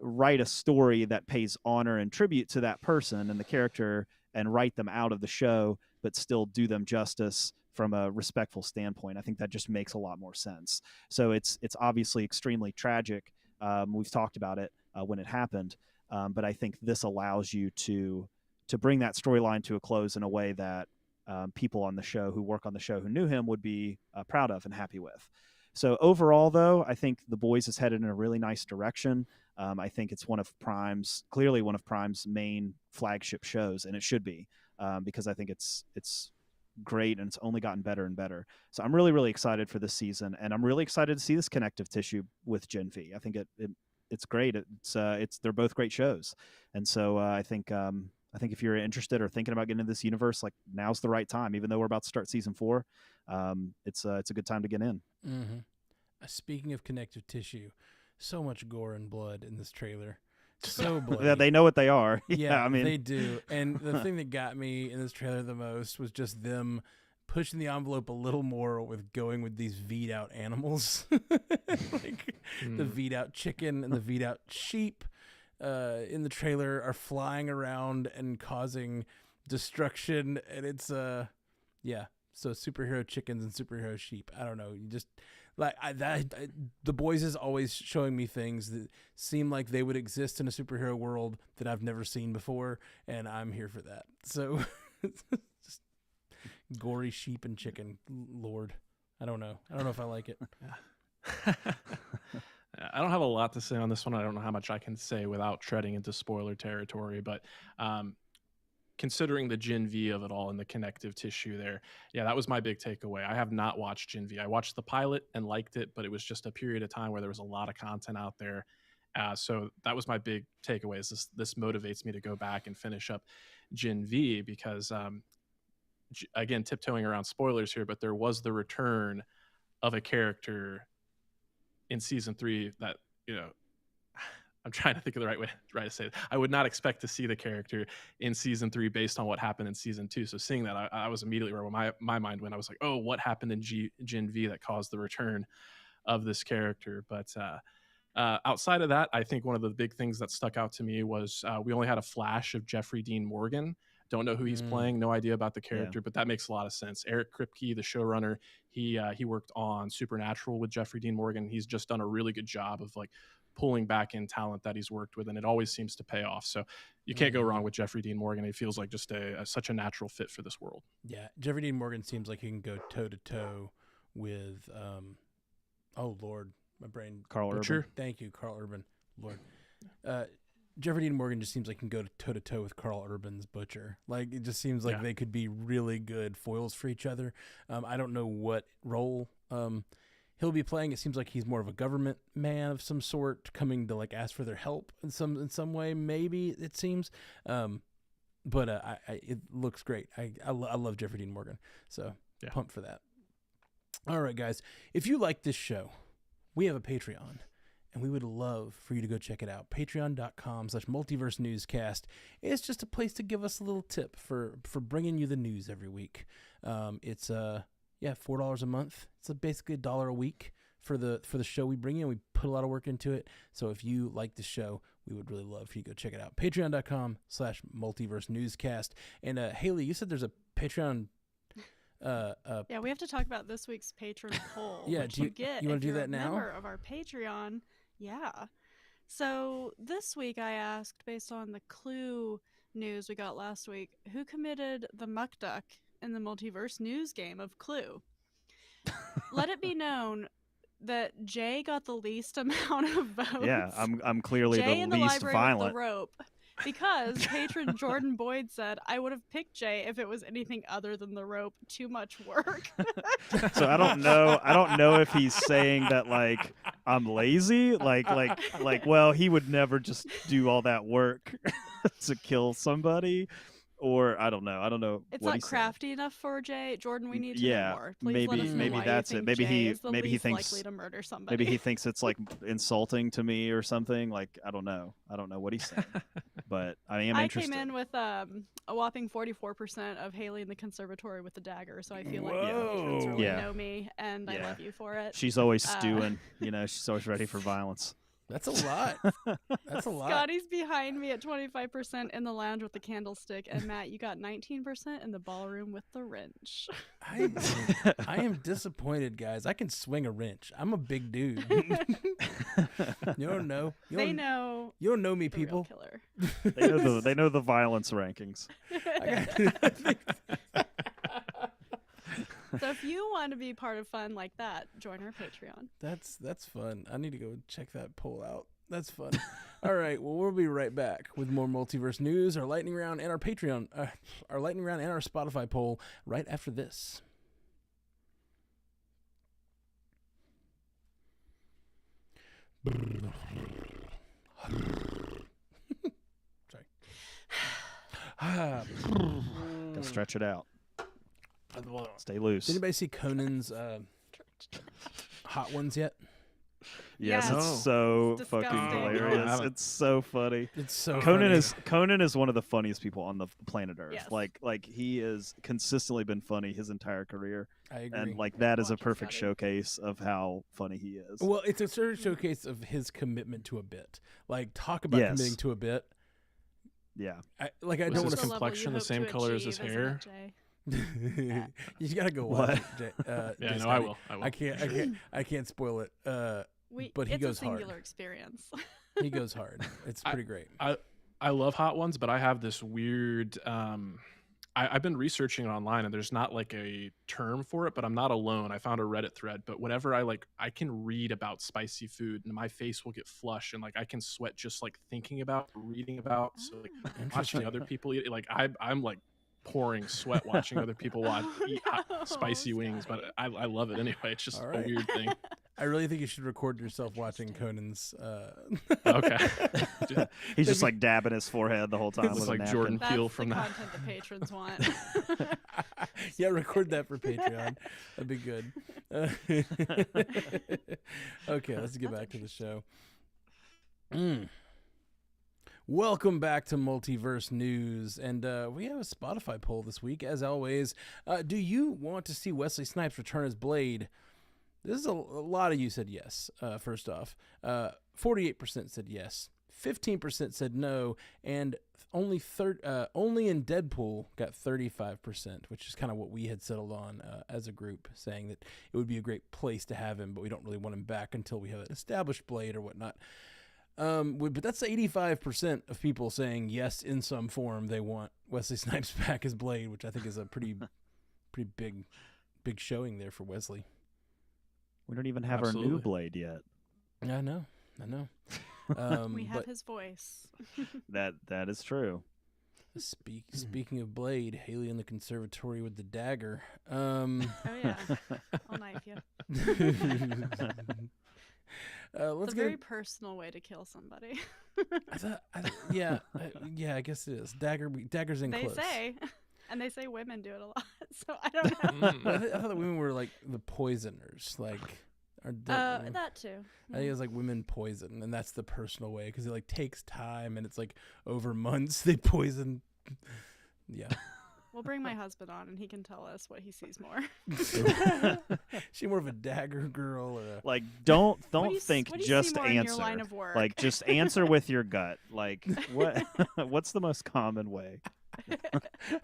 Speaker 3: write a story that pays honor and tribute to that person and the character and write them out of the show, but still do them justice from a respectful standpoint. I think that just makes a lot more sense. So it's obviously extremely tragic. We've talked about it when it happened, but I think this allows you to bring that storyline to a close in a way that people on the show who work on the show who knew him would be proud of and happy with. So overall, though, I think The Boys is headed in a really nice direction. I think it's clearly one of Prime's main flagship shows, and it should be, because I think it's great and it's only gotten better and better. So I'm really, really excited for this season, and I'm really excited to see this connective tissue with Gen V. I think it's great. They're both great shows, and so I think if you're interested or thinking about getting into this universe, like, now's the right time. Even though we're about to start season 4, it's a good time to get in.
Speaker 1: Mm-hmm. Speaking of connective tissue, so much gore and blood in this trailer. So bloody.
Speaker 3: Yeah, they know what they are.
Speaker 1: Yeah,
Speaker 3: I mean,
Speaker 1: they do. And the thing that got me in this trailer the most was just them pushing the envelope a little more with going with these V'd out animals. Like the V'd out chicken and the V'd out sheep in the trailer are flying around and causing destruction. And it's, so superhero chickens and superhero sheep. I don't know. You just... The Boys is always showing me things that seem like they would exist in a superhero world that I've never seen before, and I'm here for that. So, just gory sheep and chicken, Lord. I don't know if I like it.
Speaker 2: I don't have a lot to say on this one. I don't know how much I can say without treading into spoiler territory, but considering the Gen V of it all and the connective tissue there, yeah, that was my big takeaway. I have not watched Gen V. I watched the pilot and liked it, but it was just a period of time where there was a lot of content out there. So that was my big takeaway. Is this motivates me to go back and finish up Gen V because, again, tiptoeing around spoilers here, but there was the return of a character in season 3 that, I'm trying to think of the right way to say it. I would not expect to see the character in season 3 based on what happened in season 2. So seeing that, I was immediately where my mind went. I was like, oh, what happened in Gen V that caused the return of this character? But outside of that, I think one of the big things that stuck out to me was we only had a flash of Jeffrey Dean Morgan. Don't know who he's playing, no idea about the character, but that makes a lot of sense. Eric Kripke, the showrunner, he worked on Supernatural with Jeffrey Dean Morgan. He's just done a really good job of pulling back in talent that he's worked with, and it always seems to pay off. So you can't go wrong with Jeffrey Dean Morgan. He feels like just such a natural fit for this world.
Speaker 1: Yeah, Jeffrey Dean Morgan seems like he can go toe to toe with, oh Lord, my brain.
Speaker 3: Carl
Speaker 1: Butcher.
Speaker 3: Urban.
Speaker 1: Thank you, Carl Urban. Lord, Jeffrey Dean Morgan just seems like he can go toe to toe with Carl Urban's Butcher. Like, it just seems like they could be really good foils for each other. I don't know what role he'll be playing. It seems like he's more of a government man of some sort, coming to ask for their help in some way. Maybe it seems, but it looks great. I love Jeffrey Dean Morgan, so pumped for that. All right, guys, if you like this show, we have a Patreon, and we would love for you to go check it out. Patreon.com/Multiverse Newscast. It's just a place to give us a little tip for bringing you the news every week. It's $4 a month. It's basically $1 a week for the show we bring in. We put a lot of work into it. So if you like the show, we would really love for you to go check it out. Patreon.com/Multiverse Newscast. And Haley, you said there's a Patreon.
Speaker 4: Yeah, we have to talk about this week's patron poll.
Speaker 1: Yeah,
Speaker 4: which
Speaker 1: you want to do that
Speaker 4: a
Speaker 1: now?
Speaker 4: member of our Patreon. Yeah. So this week I asked, based on the Clue news we got last week, who committed the muck duck in the Multiverse news game of Clue. Let it be known that Jay got the least amount of votes.
Speaker 3: Yeah, I'm clearly
Speaker 4: Jay
Speaker 3: the
Speaker 4: in the
Speaker 3: least
Speaker 4: library
Speaker 3: violent.
Speaker 4: with the rope Because patron Jordan Boyd said, I would have picked Jay if it was anything other than the rope. Too much work.
Speaker 3: So I don't know if he's saying that like I'm lazy, like well, he would never just do all that work to kill somebody, or I don't know
Speaker 4: It's
Speaker 3: what
Speaker 4: not
Speaker 3: he's saying.
Speaker 4: crafty enough for Jay. Jordan, we need to
Speaker 3: Yeah,
Speaker 4: know more. Please let us know
Speaker 3: maybe
Speaker 4: why
Speaker 3: that's
Speaker 4: you
Speaker 3: it.
Speaker 4: think
Speaker 3: Maybe
Speaker 4: Jay
Speaker 3: he-
Speaker 4: is the
Speaker 3: maybe he
Speaker 4: least
Speaker 3: thinks-
Speaker 4: likely to murder somebody.
Speaker 3: Maybe he thinks it's like insulting to me or something. Like I don't know what he's saying, but I am interested.
Speaker 4: came in with a whopping 44% of Haley in the conservatory with the dagger, so I feel like the
Speaker 1: Whoa.
Speaker 4: patrons really
Speaker 3: Yeah.
Speaker 4: know me, and I
Speaker 3: Yeah.
Speaker 4: love you for it.
Speaker 3: She's always stewing, she's always ready for violence.
Speaker 1: That's a lot. That's a lot.
Speaker 4: Scotty's behind me at 25% in the lounge with the candlestick, and Matt, you got 19% in the ballroom with the wrench.
Speaker 1: I am disappointed, guys. I can swing a wrench. I'm a big dude. You don't know.
Speaker 4: They know
Speaker 1: You don't know me,
Speaker 4: the real
Speaker 1: people.
Speaker 4: killer.
Speaker 3: They know the violence rankings.
Speaker 4: So if you want to be part of fun like that, join our Patreon.
Speaker 1: That's fun. I need to go check that poll out. That's fun. All right. Well, we'll be right back with more multiverse news, our lightning round, and our Patreon, our lightning round, and our Spotify poll right after this. Sorry.
Speaker 3: Gotta stretch it out. Stay loose.
Speaker 1: Did anybody see Conan's Hot Ones yet?
Speaker 3: Yes,
Speaker 4: Yes.
Speaker 3: it's so
Speaker 4: It's
Speaker 3: fucking
Speaker 4: disgusting.
Speaker 2: No, I
Speaker 3: hilarious.
Speaker 2: haven't.
Speaker 3: It's so funny.
Speaker 1: It's so
Speaker 3: Conan
Speaker 1: funny.
Speaker 3: is one of the funniest people on the planet Earth.
Speaker 4: Yes.
Speaker 3: Like he has consistently been funny his entire career,
Speaker 1: I agree.
Speaker 3: and like that is a
Speaker 4: Watch it,
Speaker 3: perfect
Speaker 4: Scotty.
Speaker 3: showcase of how funny he is.
Speaker 1: Well, it's a sort of showcase of his commitment to a bit. Like, talk about
Speaker 3: Yes.
Speaker 1: committing to a bit.
Speaker 3: Yeah,
Speaker 1: I
Speaker 2: Was
Speaker 1: don't
Speaker 2: his
Speaker 1: want
Speaker 4: The level you
Speaker 2: complexion the
Speaker 4: hope
Speaker 2: same
Speaker 4: to
Speaker 2: color as his
Speaker 4: achieve, isn't
Speaker 2: hair?
Speaker 4: it, Jay?
Speaker 1: to. You gotta go
Speaker 3: What?
Speaker 1: watch it.
Speaker 2: Yeah,
Speaker 1: Jay
Speaker 2: no, I
Speaker 1: Scotty.
Speaker 2: will.
Speaker 1: I can't spoil it. But he
Speaker 4: it's
Speaker 1: goes
Speaker 4: a
Speaker 1: hard.
Speaker 4: singular experience.
Speaker 1: He goes hard. It's pretty great.
Speaker 2: I love Hot Ones, but I have this weird. I've been researching it online, and there's not like a term for it, but I'm not alone. I found a Reddit thread, but whenever I can read about spicy food, and my face will get flush, and like I can sweat just like thinking about, reading about. So like watching other people eat, like I'm like pouring sweat watching other people eat hot, spicy wings, but I love it anyway. It's just
Speaker 1: All
Speaker 2: a
Speaker 1: right.
Speaker 2: weird thing.
Speaker 1: I really think you should record yourself watching Conan's.
Speaker 2: Okay.
Speaker 3: he's just like dabbing his forehead the whole time.
Speaker 2: It's
Speaker 3: with a
Speaker 2: like
Speaker 3: napkin.
Speaker 2: Jordan
Speaker 4: That's
Speaker 2: Peele
Speaker 4: the
Speaker 2: from that.
Speaker 4: content the patrons want.
Speaker 1: Yeah, record that for Patreon. That'd be good. Okay, let's get back to the show. Welcome back to Multiverse News, and we have a Spotify poll this week, as always. Do you want to see Wesley Snipes return as Blade? This is a lot of you said yes. First off, 48% said yes, 15% said no, and only in Deadpool got 35%, which is kind of what we had settled on as a group, saying that it would be a great place to have him, but we don't really want him back until we have an established Blade or whatnot. But that's 85% of people saying yes in some form. They want Wesley Snipes back as Blade, which I think is a pretty big showing there for Wesley.
Speaker 3: We don't even have our new
Speaker 2: Absolutely.
Speaker 3: Blade yet.
Speaker 1: I know.
Speaker 4: We have
Speaker 1: But
Speaker 4: his voice.
Speaker 3: That is true.
Speaker 1: speaking of Blade, Haley in the conservatory with the dagger.
Speaker 4: Oh yeah, I'll knife you.
Speaker 1: Let's
Speaker 4: It's a
Speaker 1: get.
Speaker 4: very personal way to kill somebody.
Speaker 1: I guess it is. Daggers in
Speaker 4: They
Speaker 1: close.
Speaker 4: say, and they say women do it a lot. So I don't know.
Speaker 1: I thought that women were like the poisoners, like.
Speaker 4: That too.
Speaker 1: I think it's like women poison, and that's the personal way because it like takes time, and it's like over months they poison. Yeah,
Speaker 4: We'll bring my husband on, and he can tell us what he sees more.
Speaker 1: she more of a dagger girl or a.
Speaker 3: Like, don't
Speaker 4: What do you
Speaker 3: think,
Speaker 4: what do you
Speaker 3: just
Speaker 4: see more in your
Speaker 3: answer.
Speaker 4: line of work?
Speaker 3: Like, just answer with your gut. Like, what's the most common way?
Speaker 1: I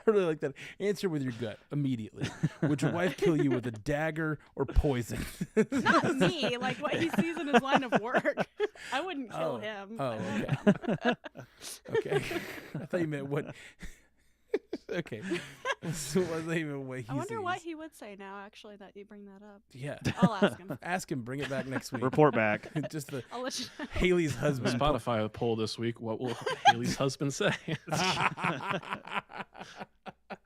Speaker 1: really like that. Answer with your gut immediately. Would your wife kill you with a dagger or poison?
Speaker 4: Not me. Like what he sees in his line of work. I wouldn't kill him.
Speaker 1: Oh,
Speaker 4: I love
Speaker 1: okay.
Speaker 4: him.
Speaker 1: Okay. I thought you meant what. Okay. This wasn't even what he
Speaker 4: I wonder what
Speaker 1: sees.
Speaker 4: he would say now, actually, that you bring that up.
Speaker 1: Yeah.
Speaker 4: I'll ask him.
Speaker 1: Ask him. Bring it back next week.
Speaker 3: Report back.
Speaker 1: Just the
Speaker 4: I'll let you know.
Speaker 1: Haley's
Speaker 2: The
Speaker 1: husband.
Speaker 2: Spotify poll this week. What will Haley's husband say?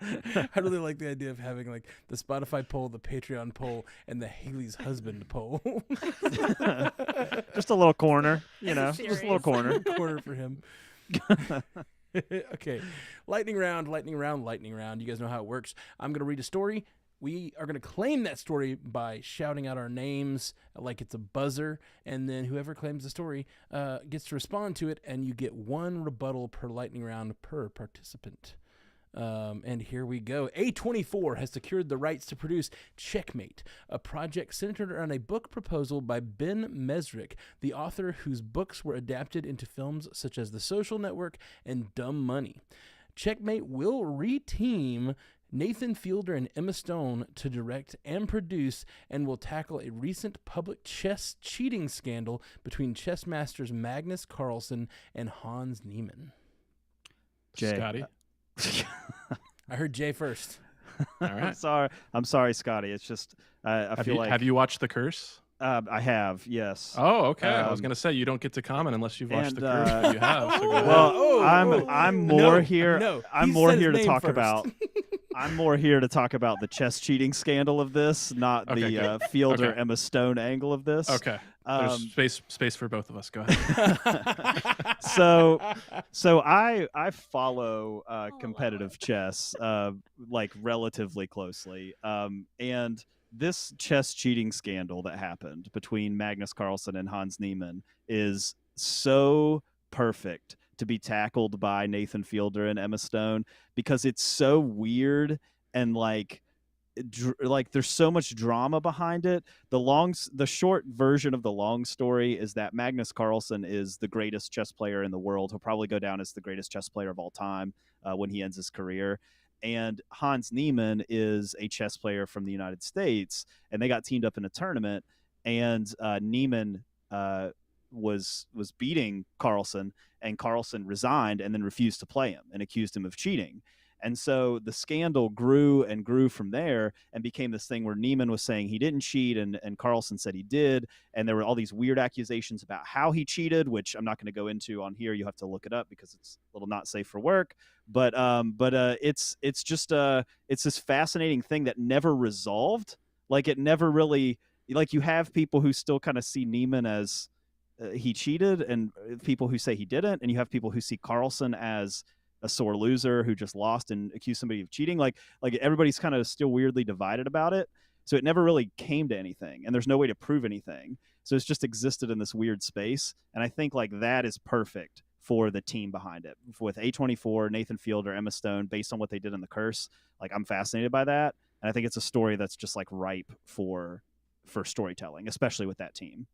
Speaker 1: I really like the idea of having like the Spotify poll, the Patreon poll, and the Haley's husband poll.
Speaker 3: Just a little corner, you
Speaker 4: As a
Speaker 3: know, just a little
Speaker 4: series.
Speaker 3: corner.
Speaker 1: Corner for him. Okay. Lightning round, lightning round, lightning round. You guys know how it works. I'm going to read a story. We are going to claim that story by shouting out our names like it's a buzzer. And then whoever claims the story gets to respond to it. And you get one rebuttal per lightning round per participant. And here we go. A24 has secured the rights to produce Checkmate, a project centered around a book proposal by Ben Mesrick, the author whose books were adapted into films such as The Social Network and Dumb Money. Checkmate will reteam Nathan Fielder and Emma Stone to direct and produce, and will tackle a recent public chess cheating scandal between chess masters Magnus Carlsen and Hans Niemann.
Speaker 3: Jay.
Speaker 2: Scotty.
Speaker 1: I heard Jay first.
Speaker 2: All right.
Speaker 3: I'm sorry, Scotty. It's just I feel like
Speaker 2: have you watched The Curse?
Speaker 3: I have, yes.
Speaker 2: Oh, okay. I was
Speaker 3: Um,
Speaker 2: gonna say you don't get to comment unless you've watched
Speaker 3: and,
Speaker 2: The Curse, but you have. So go ahead.
Speaker 3: Well, I'm more
Speaker 1: No,
Speaker 3: here.
Speaker 1: no,
Speaker 3: I'm
Speaker 1: he
Speaker 3: more
Speaker 1: said his
Speaker 3: here to
Speaker 1: name
Speaker 3: talk
Speaker 1: first.
Speaker 3: about. I'm more here to talk about the chess cheating scandal of this, not
Speaker 2: Okay,
Speaker 3: the
Speaker 2: good.
Speaker 3: Fielder
Speaker 2: Okay.
Speaker 3: Emma Stone angle of this.
Speaker 2: Okay. There's space for both of us. Go ahead.
Speaker 3: So I follow competitive chess like relatively closely, and this chess cheating scandal that happened between Magnus Carlsen and Hans Niemann is so perfect to be tackled by Nathan Fielder and Emma Stone, because it's so weird and like there's so much drama behind it. The short version of the long story is that Magnus Carlsen is the greatest chess player in the world. He'll probably go down as the greatest chess player of all time when he ends his career. And Hans Niemann is a chess player from the United States, and they got teamed up in a tournament, and Niemann was beating Carlsen, and Carlsen resigned and then refused to play him and accused him of cheating. And so the scandal grew and grew from there and became this thing where Niemann was saying he didn't cheat and Carlsen said he did. And there were all these weird accusations about how he cheated, which I'm not going to go into on here. You have to look it up because it's a little not safe for work. But it's just it's this fascinating thing that never resolved. Like it never really, like you have people who still kind of see Niemann as he cheated, and people who say he didn't. And you have people who see Carlsen as a sore loser who just lost and accused somebody of cheating. Like everybody's kind of still weirdly divided about it. So it never really came to anything, and there's no way to prove anything. So it's just existed in this weird space. And I think like that is perfect for the team behind it. With A24, Nathan Fielder, Emma Stone, based on what they did in The Curse, like I'm fascinated by that. And I think it's a story that's just like ripe for storytelling, especially with that team.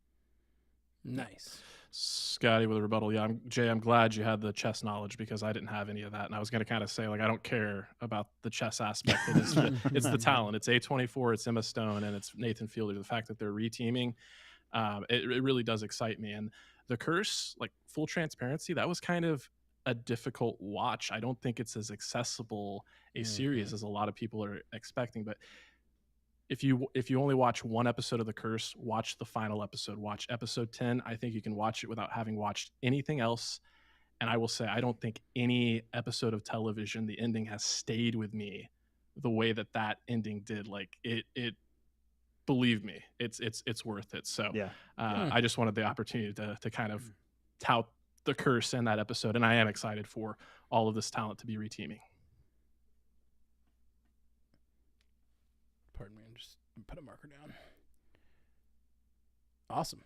Speaker 1: Nice.
Speaker 2: Scotty with a rebuttal. Yeah, Jay, I'm glad you had the chess knowledge because I didn't have any of that. And I was going to kind of say, like, I don't care about the chess aspect. It's the talent. It's A24, it's Emma Stone, and it's Nathan Fielder. The fact that they're reteaming, it really does excite me. And The Curse, like, full transparency, that was kind of a difficult watch. I don't think it's as accessible a series as a lot of people are expecting. But if you only watch one episode of The Curse, watch the final episode. Watch episode 10. I think you can watch it without having watched anything else. And I will say, I don't think any episode of television, the ending has stayed with me the way that ending did. Like it believe me, it's worth it. So
Speaker 3: Yeah.
Speaker 2: I just wanted the opportunity to kind of tout The Curse in that episode. And I am excited for all of this talent to be reteaming.
Speaker 1: Pardon me, I'm just put a marker down. Awesome.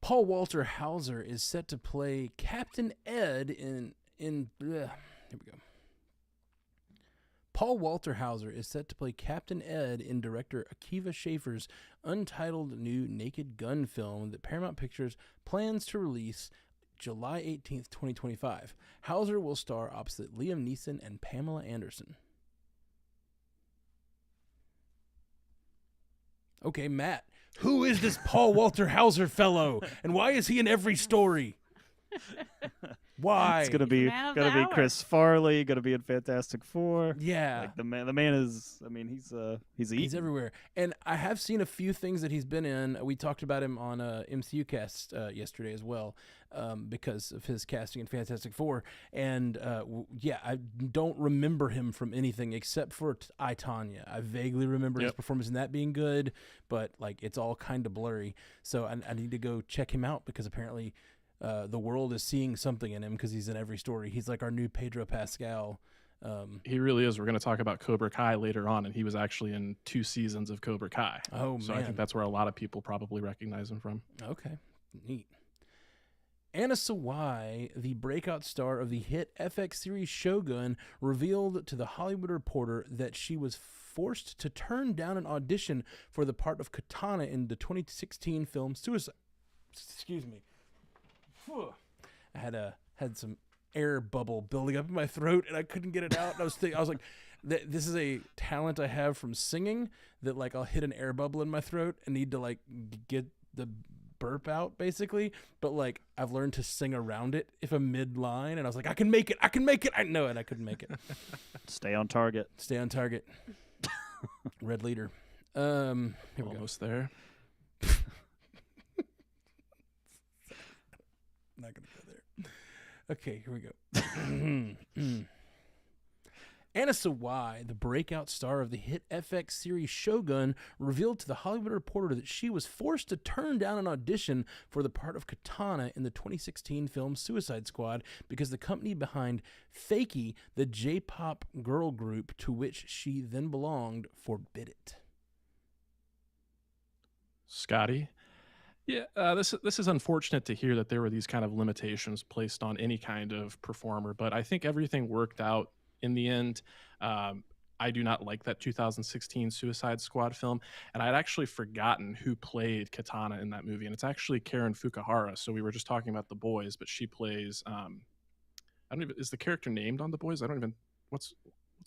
Speaker 1: Paul Walter Hauser is set to play Captain Ed in here we go. Paul Walter Hauser is set to play Captain Ed in director Akiva Schaffer's untitled new Naked Gun film that Paramount Pictures plans to release July 18th, 2025. Hauser will star opposite Liam Neeson and Pamela Anderson. Okay, Matt, who is this Paul Walter Hauser fellow, and why is he in every story? Why?
Speaker 3: It's gonna be
Speaker 4: Man of the hour.
Speaker 3: Chris Farley, gonna be in Fantastic Four.
Speaker 1: Yeah.
Speaker 3: Like the man is. I mean, he's
Speaker 1: He's
Speaker 3: eating.
Speaker 1: everywhere. And I have seen a few things that he's been in. We talked about him on MCU Cast yesterday as well, because of his casting in Fantastic Four. And I don't remember him from anything except for I, Tonya. I vaguely remember his performance in that being good, but like it's all kind of blurry. So I need to go check him out because apparently the world is seeing something in him because he's in every story. He's like our new Pedro Pascal.
Speaker 2: He really is. We're going to talk about Cobra Kai later on, and he was actually in 2 seasons of Cobra Kai.
Speaker 1: Oh,
Speaker 2: so
Speaker 1: man.
Speaker 2: I think that's where a lot of people probably recognize him from.
Speaker 1: Okay, neat. Anna Sawai, the breakout star of the hit FX series Shogun, revealed to The Hollywood Reporter that she was forced to turn down an audition for the part of Katana in the 2016 film Suicide. Excuse me. Phew. I had some air bubble building up in my throat and I couldn't get it out. And I was like, this is a talent I have from singing that like I'll hit an air bubble in my throat and need to like get the burp out basically, but like I've learned to sing around it if I'm mid-line, and I was like, I can make it. I know it. I couldn't make it.
Speaker 3: Stay on target.
Speaker 1: Red leader. Here we go.
Speaker 2: Almost there.
Speaker 1: Not gonna go there. Okay, here we go. Anna Sawai, the breakout star of the hit FX series Shogun, revealed to The Hollywood Reporter that she was forced to turn down an audition for the part of Katana in the 2016 film Suicide Squad because the company behind Fakie, the J-pop girl group to which she then belonged, forbid it.
Speaker 2: Scotty? Yeah, this is unfortunate to hear that there were these kind of limitations placed on any kind of performer, but I think everything worked out in the end. I do not like that 2016 Suicide Squad film, and I'd actually forgotten who played Katana in that movie, and it's actually Karen Fukuhara. So we were just talking about The Boys, but she plays I don't even, is the character named on The Boys? I don't even, what's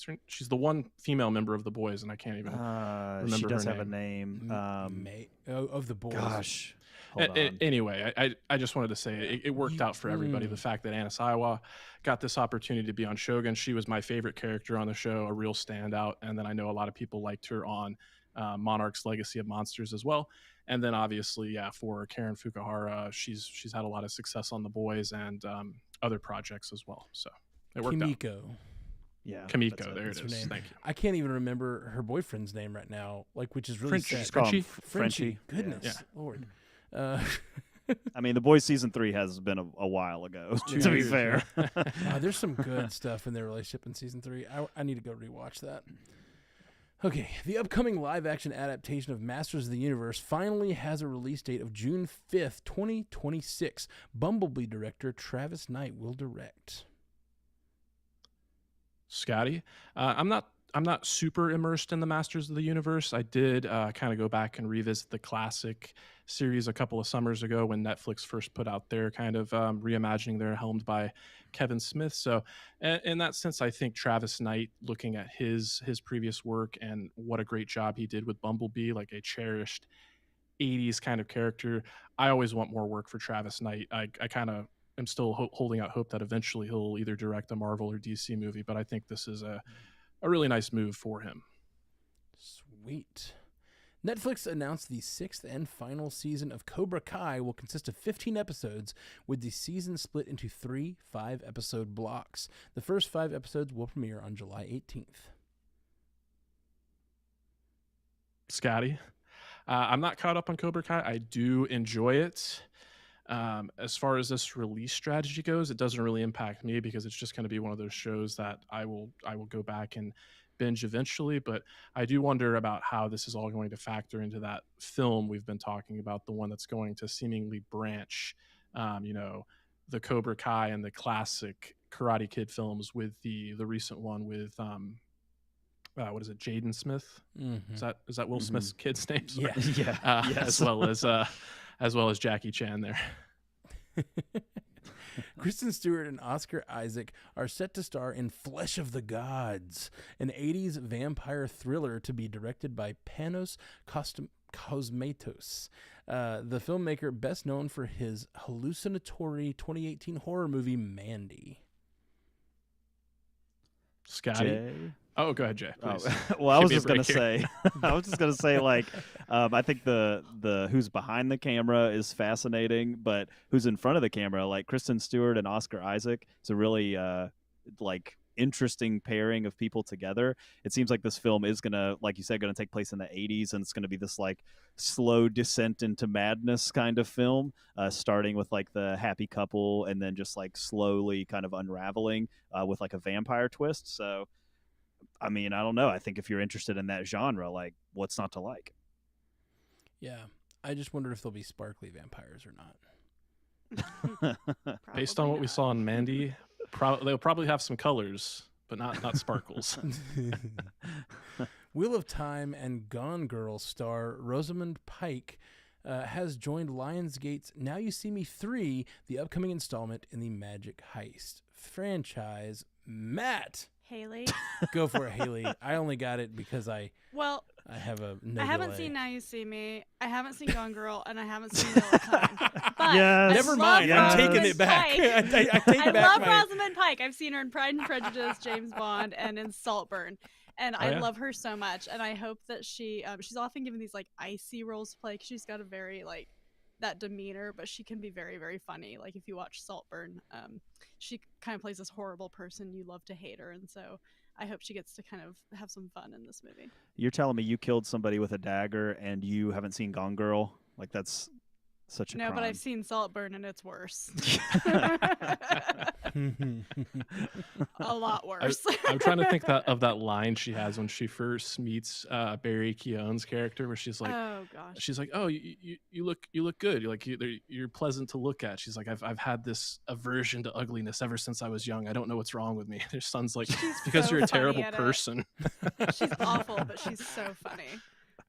Speaker 2: her, she's the one female member of The Boys, and I can't even remember
Speaker 3: she does
Speaker 2: her
Speaker 3: have a
Speaker 2: name.
Speaker 3: name.
Speaker 1: Of The Boys.
Speaker 3: Gosh. Hold on.
Speaker 2: Anyway, I just wanted to say it worked out for everybody. The fact that Anna Sawai got this opportunity to be on Shogun, she was my favorite character on the show, a real standout. And then I know a lot of people liked her on Monarch's Legacy of Monsters as well. And then obviously, for Karen Fukuhara, she's had a lot of success on The Boys and other projects as well. So it worked
Speaker 1: Kimiko.
Speaker 2: out.
Speaker 3: Yeah,
Speaker 2: Kimiko, there it
Speaker 1: her
Speaker 2: is.
Speaker 1: name.
Speaker 2: Thank you.
Speaker 1: I can't even remember her boyfriend's name right now, like, which is really
Speaker 2: Frenchie.
Speaker 1: sad.
Speaker 3: Just call him
Speaker 1: Frenchie.
Speaker 3: Frenchie.
Speaker 1: Goodness,
Speaker 2: Yeah.
Speaker 1: Lord.
Speaker 3: I mean, The Boys season 3 has been a while ago. To be
Speaker 2: years,
Speaker 3: fair,
Speaker 1: There's some good stuff in their relationship in season 3. I need to go rewatch that. Okay, the upcoming live-action adaptation of Masters of the Universe finally has a release date of June 5th, 2026. Bumblebee director Travis Knight will direct.
Speaker 2: Scotty, I'm not super immersed in the Masters of the Universe. I did kind of go back and revisit the classic series a couple of summers ago when Netflix first put out their kind of reimagining there, helmed by Kevin Smith. So in that sense, I think Travis Knight, looking at his previous work and what a great job he did with Bumblebee, like a cherished 80s kind of character, I always want more work for Travis Knight. I kind of am still holding out hope that eventually he'll either direct a Marvel or DC movie, but I think this is a really nice move for him.
Speaker 1: Sweet. Netflix announced the 6th and final season of Cobra Kai will consist of 15 episodes, with the season split into 3 5-episode blocks. The first 5 episodes will premiere on July 18th.
Speaker 2: Scotty, I'm not caught up on Cobra Kai. I do enjoy it. As far as this release strategy goes, it doesn't really impact me because it's just going to be one of those shows that I will go back and binge eventually. But I do wonder about how this is all going to factor into that film we've been talking about, the one that's going to seemingly branch, the Cobra Kai and the classic Karate Kid films with the recent one with what is it, Jaden Smith?
Speaker 1: Mm-hmm.
Speaker 2: Is that Will Smith's kid's name? Sorry.
Speaker 1: Yeah.
Speaker 2: Yes. as well as Jackie Chan there.
Speaker 1: Kristen Stewart and Oscar Isaac are set to star in Flesh of the Gods, an 80s vampire thriller to be directed by Panos Cosmatos, the filmmaker best known for his hallucinatory 2018 horror movie Mandy.
Speaker 2: Scotty.
Speaker 3: Jay?
Speaker 2: Oh, go ahead, Jay.
Speaker 3: Oh,
Speaker 2: Please.
Speaker 3: well, I
Speaker 2: Give
Speaker 3: was
Speaker 2: me a
Speaker 3: just gonna
Speaker 2: break here.
Speaker 3: say, like, I think the who's behind the camera is fascinating, but who's in front of the camera, like Kristen Stewart and Oscar Isaac, is a really like interesting pairing of people together. It seems like this film is gonna, like you said, gonna take place in the 80s, and it's gonna be this like slow descent into madness kind of film, starting with like the happy couple, and then just like slowly kind of unraveling with like a vampire twist. So. I mean, I don't know. I think if you're interested in that genre, like, what's not to like?
Speaker 1: Yeah, I just wonder if they'll be sparkly vampires or not.
Speaker 2: Based on what we saw in Mandy, they'll probably have some colors, but not sparkles.
Speaker 1: Wheel of Time and Gone Girl star Rosamund Pike has joined Lionsgate's Now You See Me 3, the upcoming installment in the Magic Heist franchise. Matt!
Speaker 4: Haley.
Speaker 1: Go for it, Haley. I only got it because I have a no
Speaker 4: I haven't
Speaker 1: delay.
Speaker 4: seen Now You See Me. I haven't seen Gone Girl, and I haven't seen Wheel of Time. But
Speaker 3: Yes.
Speaker 4: I
Speaker 1: Never
Speaker 4: love
Speaker 1: mind. I'm taking
Speaker 4: Rosamund
Speaker 1: it back.
Speaker 4: Pike.
Speaker 1: I take
Speaker 4: I
Speaker 1: back
Speaker 4: love
Speaker 1: my...
Speaker 4: Rosamund Pike. I've seen her in Pride and Prejudice, James Bond, and in Saltburn. And I love her so much. And I hope that she's often given these like icy roles to play, 'cause she's got a very like that demeanor, but she can be very, very funny. Like if you watch Saltburn, she kind of plays this horrible person. You love to hate her. And so I hope she gets to kind of have some fun in this movie.
Speaker 3: You're telling me you killed somebody with a dagger and you haven't seen Gone Girl? Like, that's such a crime.
Speaker 4: But I've seen Saltburn, and it's worse. A lot worse.
Speaker 2: I'm trying to think of that line she has when she first meets Barry Keown's character, where she's like,
Speaker 4: oh gosh,
Speaker 2: she's like, oh, you look good. You're pleasant to look at. She's like, I've had this aversion to ugliness ever since I was young. I don't know what's wrong with me. Her son's like, it's because
Speaker 4: so
Speaker 2: you're a
Speaker 4: funny
Speaker 2: terrible
Speaker 4: at it.
Speaker 2: person.
Speaker 4: She's awful, but she's so funny.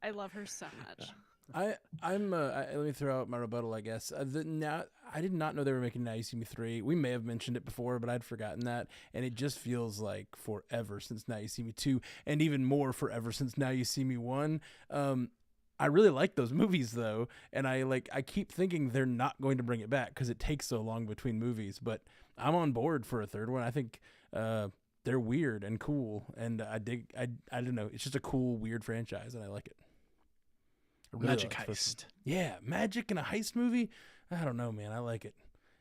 Speaker 4: I love her so much.
Speaker 1: let me throw out my rebuttal, I guess. I did not know they were making Now You See Me 3. We may have mentioned it before, but I'd forgotten that. And it just feels like forever since Now You See Me 2, and even more forever since Now You See Me 1. I really like those movies though, and I keep thinking they're not going to bring it back because it takes so long between movies. But I'm on board for a third one. I think they're weird and cool, and I don't know. It's just a cool, weird franchise, and I like it.
Speaker 2: Magic heist.
Speaker 1: Yeah, magic in a heist movie. I don't know, man. I like it.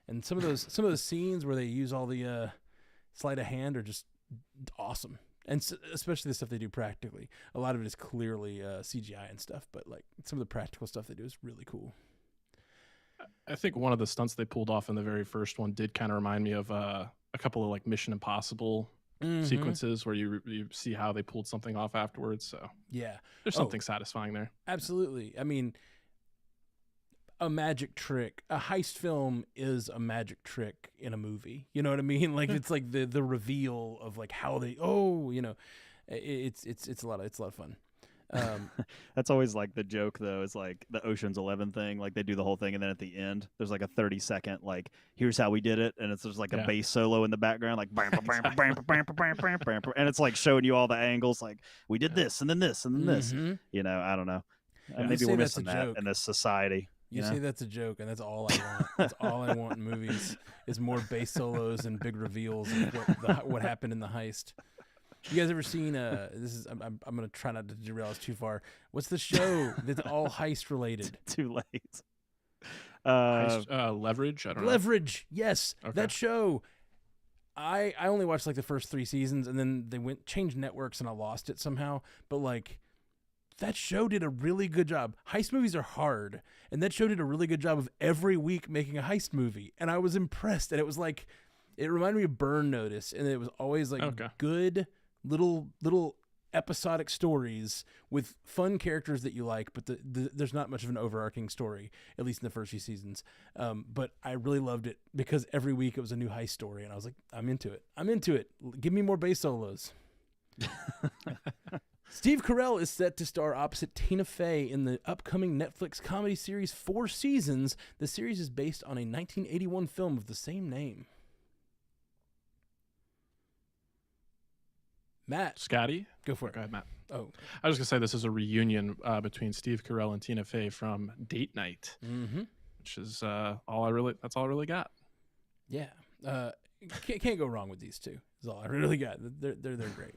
Speaker 1: And some of those scenes where they use all the sleight of hand are just awesome. And especially the stuff they do practically. A lot of it is clearly CGI and stuff, but like some of the practical stuff they do is really cool.
Speaker 2: I think one of the stunts they pulled off in the very first one did kind of remind me of a couple of like Mission Impossible sequences where you see how they pulled something off afterwards. So
Speaker 1: yeah,
Speaker 2: there's something satisfying there.
Speaker 1: Absolutely. I mean, a magic trick, a heist film is a magic trick in a movie. You know what I mean? Like it's like the reveal of like how they it's a lot of fun.
Speaker 3: That's always like the joke though, is like the Ocean's 11 thing. Like they do the whole thing, and then at the end there's like a 30-second like, here's how we did it, and it's just like a bass solo in the background, like bam, bam, bam, bam, bam, bam, bam, bam, and it's like showing you all the angles, like we did this and then this and then this. You know, I don't know. Maybe we're missing that in this society.
Speaker 1: You say that's a joke, and that's all I want. That's all I want in movies is more bass solos and big reveals of what happened in the heist. You guys ever seen I'm gonna try not to derail us too far. What's the show that's all heist related?
Speaker 3: Too late.
Speaker 2: Leverage. I don't know.
Speaker 1: Leverage. Yes,
Speaker 2: Okay.
Speaker 1: that show. I only watched like the first 3 seasons, and then they changed networks, and I lost it somehow. But like, that show did a really good job. Heist movies are hard, and that show did a really good job of every week making a heist movie, and I was impressed. And it was like, it reminded me of Burn Notice, and it was always like good little episodic stories with fun characters that you like, but there's not much of an overarching story, at least in the first few seasons. But I really loved it because every week it was a new heist story, and I was like, I'm into it. Give me more bass solos. Steve Carell is set to star opposite Tina Fey in the upcoming Netflix comedy series 4 Seasons. The series is based on a 1981 film of the same name. Matt.
Speaker 2: Scotty?
Speaker 1: Go for it.
Speaker 2: Go ahead, Matt.
Speaker 1: Oh,
Speaker 2: I was gonna say this is a reunion between Steve Carell and Tina Fey from Date Night, which is that's all I really got.
Speaker 1: Yeah. Can't go wrong with these two. That's all I really got. They're great.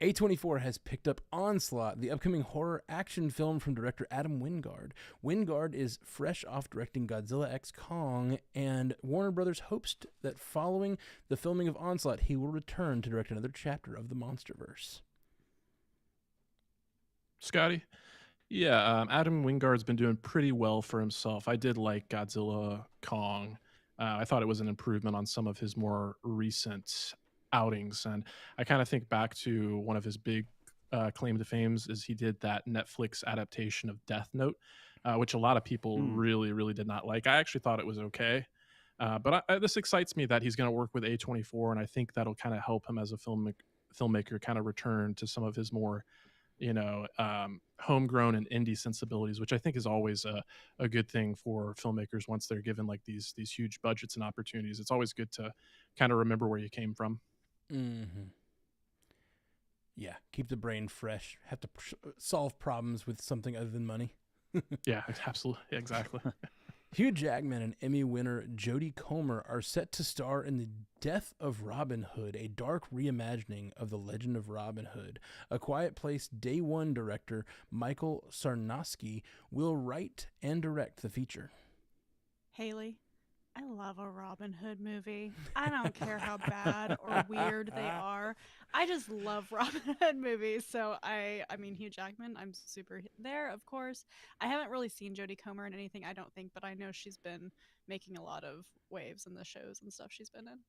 Speaker 1: A24 has picked up Onslaught, the upcoming horror action film from director Adam Wingard. Wingard is fresh off directing Godzilla x Kong, and Warner Brothers hopes that following the filming of Onslaught, he will return to direct another chapter of the Monsterverse.
Speaker 2: Scotty? Yeah, Adam Wingard's been doing pretty well for himself. I did like Godzilla Kong. I thought it was an improvement on some of his more recent outings. And I kind of think back to one of his big claim to fame is he did that Netflix adaptation of Death Note, which a lot of people really, really did not like. I actually thought it was okay. But this excites me that he's going to work with A24, and I think that'll kind of help him as a filmmaker kind of return to some of his more homegrown and indie sensibilities, which I think is always a good thing for filmmakers once they're given like these huge budgets and opportunities. It's always good to kind of remember where you came from.
Speaker 1: Yeah, keep the brain fresh. Have to solve problems with something other than money.
Speaker 2: Yeah, absolutely. Exactly.
Speaker 1: Hugh Jackman and Emmy winner Jodie Comer are set to star in The Death of Robin Hood, a dark reimagining of the legend of Robin Hood. A Quiet Place Day One director Michael Sarnowski will write and direct the feature.
Speaker 4: Haley, I love a Robin Hood movie. I don't care how bad or weird they are. I just love Robin Hood movies. So I mean, Hugh Jackman, I'm super there, of course. I haven't really seen Jodie Comer in anything, I don't think, but I know she's been making a lot of waves in the shows and stuff she's been in.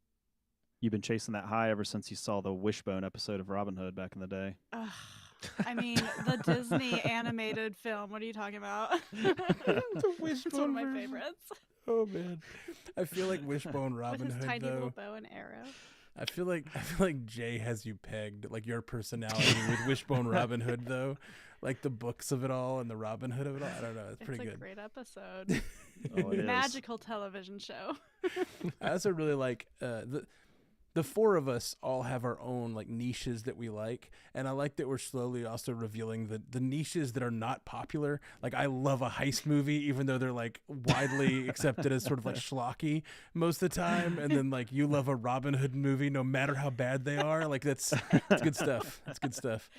Speaker 3: You've been chasing that high ever since you saw the Wishbone episode of Robin Hood back in the day.
Speaker 4: I mean, the Disney animated film. What are you talking about?
Speaker 1: The Wishbone
Speaker 4: It's one of my
Speaker 1: version.
Speaker 4: favorites.
Speaker 1: Oh man, I feel like Wishbone Robin
Speaker 4: With his
Speaker 1: Hood
Speaker 4: tiny little
Speaker 1: though.
Speaker 4: bow and arrow.
Speaker 1: I feel like Jay has you pegged, like your personality with Wishbone Robin Hood though, like the books of it all and the Robin Hood of it all. I don't know, it's pretty good.
Speaker 4: It's a great episode.
Speaker 3: Oh, it is.
Speaker 4: Magical television show.
Speaker 1: I also really like the four of us all have our own like niches that we like, and I like that we're slowly also revealing the niches that are not popular. Like I love a heist movie, even though they're like widely accepted as sort of like schlocky most of the time, and then like you love a Robin Hood movie no matter how bad they are. Like that's good stuff. That's good stuff.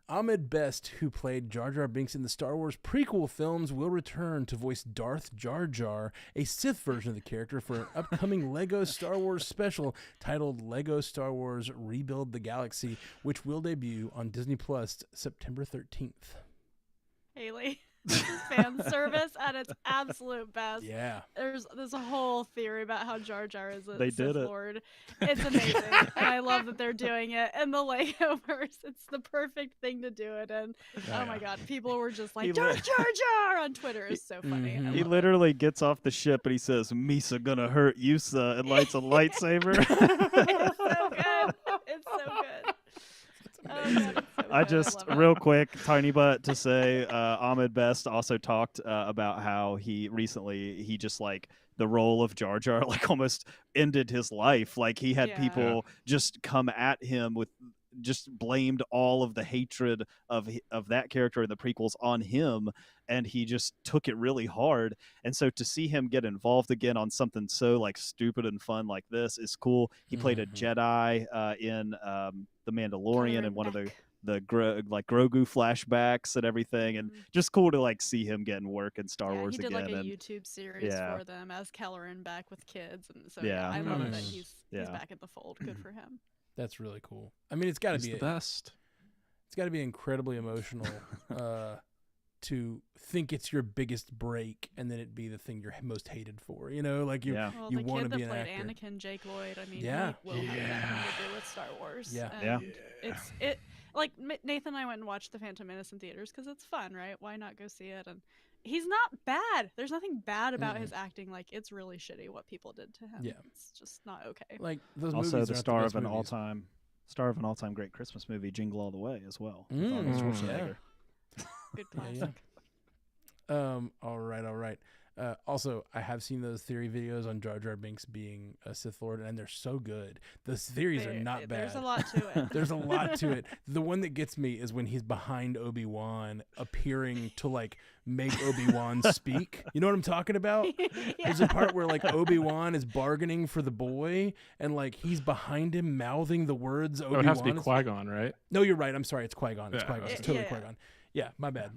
Speaker 1: Ahmed Best, who played Jar Jar Binks in the Star Wars prequel films, will return to voice Darth Jar Jar, a Sith version of the character, for an upcoming LEGO Star Wars special titled LEGO Star Wars Rebuild the Galaxy, which will debut on Disney Plus September 13th.
Speaker 4: Haley, this is fan service at its absolute best.
Speaker 1: Yeah.
Speaker 4: There's a whole theory about how Jar Jar is a
Speaker 3: They
Speaker 4: Sith
Speaker 3: did it.
Speaker 4: Lord. It's amazing, and I love that they're doing it. And the Legoverse, it's the perfect thing to do it in. Oh my God, people were just like Jar Jar on Twitter is so funny. I
Speaker 3: He
Speaker 4: love
Speaker 3: literally gets off the ship and he says, "Misa gonna hurt you, sir," and lights a lightsaber.
Speaker 4: it. It's so good. It's so good. Oh, God, it's so
Speaker 3: I
Speaker 4: good.
Speaker 3: just,
Speaker 4: love it.
Speaker 3: real quick, tiny butt to say, Ahmed Best also talked about how he just like the role of Jar Jar like almost ended his life. Like he had
Speaker 4: Yeah.
Speaker 3: people just come at him with just blamed all of the hatred of that character in the prequels on him, and he just took it really hard. And so to see him get involved again on something so like stupid and fun like this is cool. He played a Jedi in The Mandalorian and one of the Grogu flashbacks and everything, and just cool to like see him getting work in Star Wars
Speaker 4: he did
Speaker 3: again.
Speaker 4: like a
Speaker 3: and
Speaker 4: YouTube series
Speaker 3: Yeah.
Speaker 4: for them as Kelleran back with kids, and so
Speaker 3: Yeah.
Speaker 4: I love that
Speaker 1: Nice.
Speaker 4: he's
Speaker 3: Yeah.
Speaker 4: back in the fold. Good for him.
Speaker 1: That's really cool. I mean, it's got to
Speaker 2: He's
Speaker 1: be
Speaker 2: the best.
Speaker 1: It's got to be incredibly emotional to think it's your biggest break and then it be the thing you're most hated for. You know, like you
Speaker 3: Yeah.
Speaker 4: Well,
Speaker 1: you
Speaker 4: the
Speaker 1: want
Speaker 4: kid
Speaker 1: to be
Speaker 4: that
Speaker 1: an
Speaker 4: played
Speaker 1: actor.
Speaker 4: Anakin, Jake Lloyd. I mean,
Speaker 1: Yeah.
Speaker 4: he will have nothing to do with Star Wars.
Speaker 1: Yeah.
Speaker 4: And it like Nathan and I went and watched The Phantom Menace in theaters because it's fun, right? Why not go see it? And he's not bad. There's nothing bad about his acting. Like it's really shitty what people did to him.
Speaker 1: Yeah.
Speaker 4: It's just not okay.
Speaker 1: Like those
Speaker 3: also
Speaker 1: movies
Speaker 3: the
Speaker 1: aren't
Speaker 3: star
Speaker 1: best
Speaker 3: of an
Speaker 1: movies.
Speaker 3: all-time great Christmas movie, Jingle All the Way, as well. with Arnold
Speaker 1: Yeah.
Speaker 3: Schwarzenegger.
Speaker 4: Good
Speaker 1: Yeah,
Speaker 4: classic.
Speaker 1: yeah. All right. Also, I have seen those theory videos on Jar Jar Binks being a Sith Lord, and they're so good. The theories are not bad.
Speaker 4: There's a lot to it.
Speaker 1: There's a lot to it. The one that gets me is when he's behind Obi-Wan, appearing to like make Obi-Wan speak. You know what I'm talking about?
Speaker 4: Yeah.
Speaker 1: There's a part where like Obi-Wan is bargaining for the boy, and like he's behind him mouthing the words
Speaker 2: It
Speaker 1: Obi-Wan.
Speaker 2: would have to be Qui-Gon, right?
Speaker 1: No, you're right. I'm sorry. It's Qui-Gon. It's
Speaker 2: Yeah.
Speaker 1: Qui-Gon. It's totally
Speaker 4: Yeah.
Speaker 1: Qui-Gon. Yeah, my bad.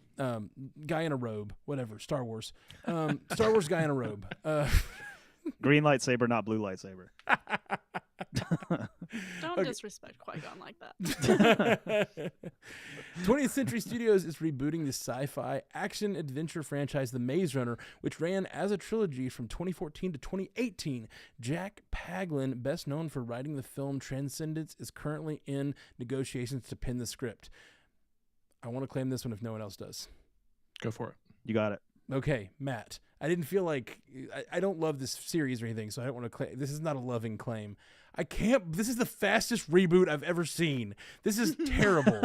Speaker 1: Guy in a robe, whatever. Star Wars. Star Wars guy in a robe.
Speaker 3: Green lightsaber, not blue lightsaber.
Speaker 4: Don't disrespect Qui-Gon like that.
Speaker 1: 20th Century Studios is rebooting the sci-fi action-adventure franchise The Maze Runner, which ran as a trilogy from 2014 to 2018. Jack Paglin, best known for writing the film Transcendence, is currently in negotiations to pen the script. I want to claim this one if no one else does.
Speaker 2: Go for it.
Speaker 3: You got it.
Speaker 1: Okay, Matt. I didn't feel like I don't love this series or anything, so I don't want to claim. This is not a loving claim. I can't. This is the fastest reboot I've ever seen. This is terrible.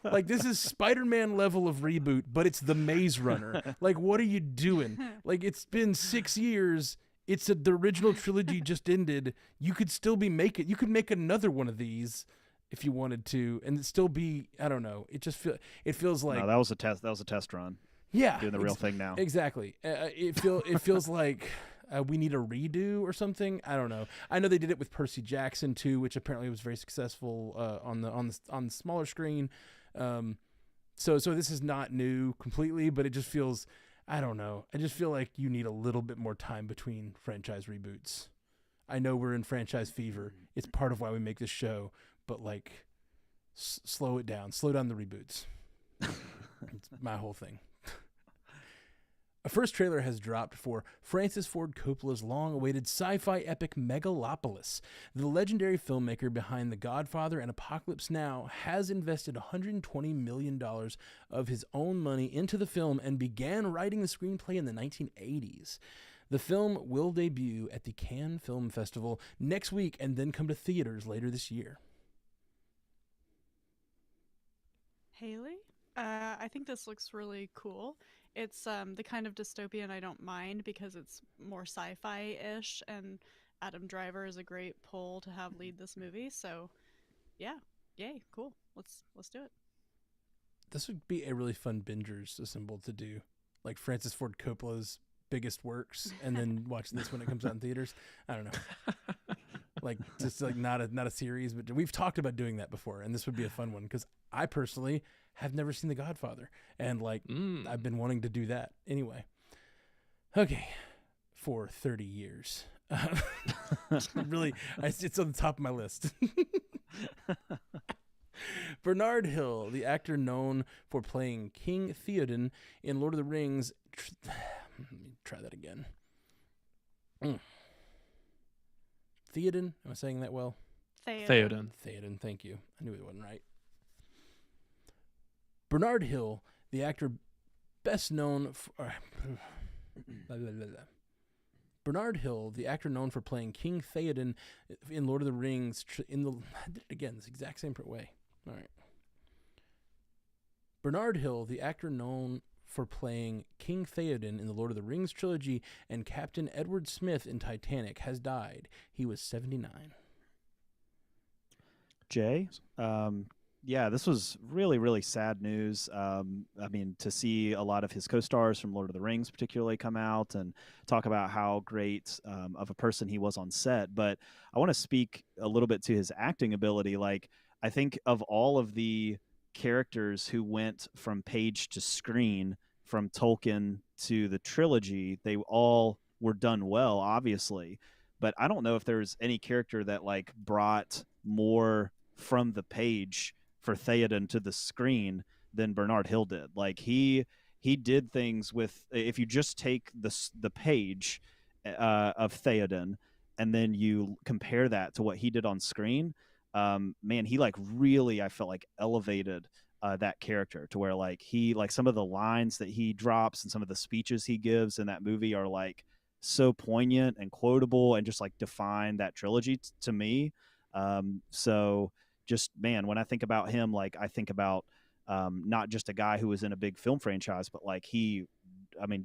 Speaker 1: Like, this is Spider-Man level of reboot, but it's The Maze Runner. Like, what are you doing? Like, it's been 6 years. The original trilogy just ended. You could still be making. You could make another one of these if you wanted to, and it still be. I don't know. It feels like
Speaker 3: No, that was a test. That was a test run.
Speaker 1: Yeah,
Speaker 3: Doing the real thing now.
Speaker 1: Exactly. It feels like we need a redo or something. I don't know. I know they did it with Percy Jackson too, which apparently was very successful on the smaller screen. So this is not new completely, but it just feels. I don't know. I just feel like you need a little bit more time between franchise reboots. I know we're in franchise fever. It's part of why we make this show, but like, slow it down. Slow down the reboots. It's my whole thing. A first trailer has dropped for Francis Ford Coppola's long-awaited sci-fi epic Megalopolis. The legendary filmmaker behind The Godfather and Apocalypse Now has invested $120 million of his own money into the film and began writing the screenplay in the 1980s. The film will debut at the Cannes Film Festival next week and then come to theaters later this year.
Speaker 4: Haley? I think this looks really cool. It's the kind of dystopian I don't mind because it's more sci-fi-ish, and Adam Driver is a great pull to have lead this movie. So, yeah, yay, cool. Let's do it.
Speaker 1: This would be a really fun bingers assemble to do, like Francis Ford Coppola's biggest works, and then watch this when it comes out in theaters. I don't know, like just like not a series, but we've talked about doing that before, and this would be a fun one because I personally have never seen The Godfather, and like I've been wanting to do that anyway. Okay, for 30 years, really, it's on the top of my list. Bernard Hill, the actor known for playing King Theoden in Lord of the Rings. Let me try that again. Theoden? Am I saying that well?
Speaker 2: Theoden.
Speaker 1: Theoden, thank you. I knew it wasn't right. Bernard Hill, the actor best known for... Bernard Hill, the actor known for playing King Theoden in Lord of the Rings... I did it again, this exact same way. All right. Bernard Hill, the actor known for playing King Theoden in the Lord of the Rings trilogy and Captain Edward Smith in Titanic, has died. He was 79.
Speaker 3: Jay, yeah, this was really, really sad news. I mean, to see a lot of his co-stars from Lord of the Rings particularly come out and talk about how great of a person he was on set. But I want to speak a little bit to his acting ability. Like, I think of all of the characters who went from page to screen from Tolkien to the trilogy, they all were done well, obviously. But I don't know if there's any character that like brought more from the page for Theoden to the screen than Bernard Hill did. Like he did things with, if you just take the page of Theoden and then you compare that to what he did on screen, man, he like really, I felt like elevated that character to where like he, like some of the lines that he drops and some of the speeches he gives in that movie are like so poignant and quotable and just like define that trilogy to me. So just, man, when I think about him, like I think about not just a guy who was in a big film franchise, but like he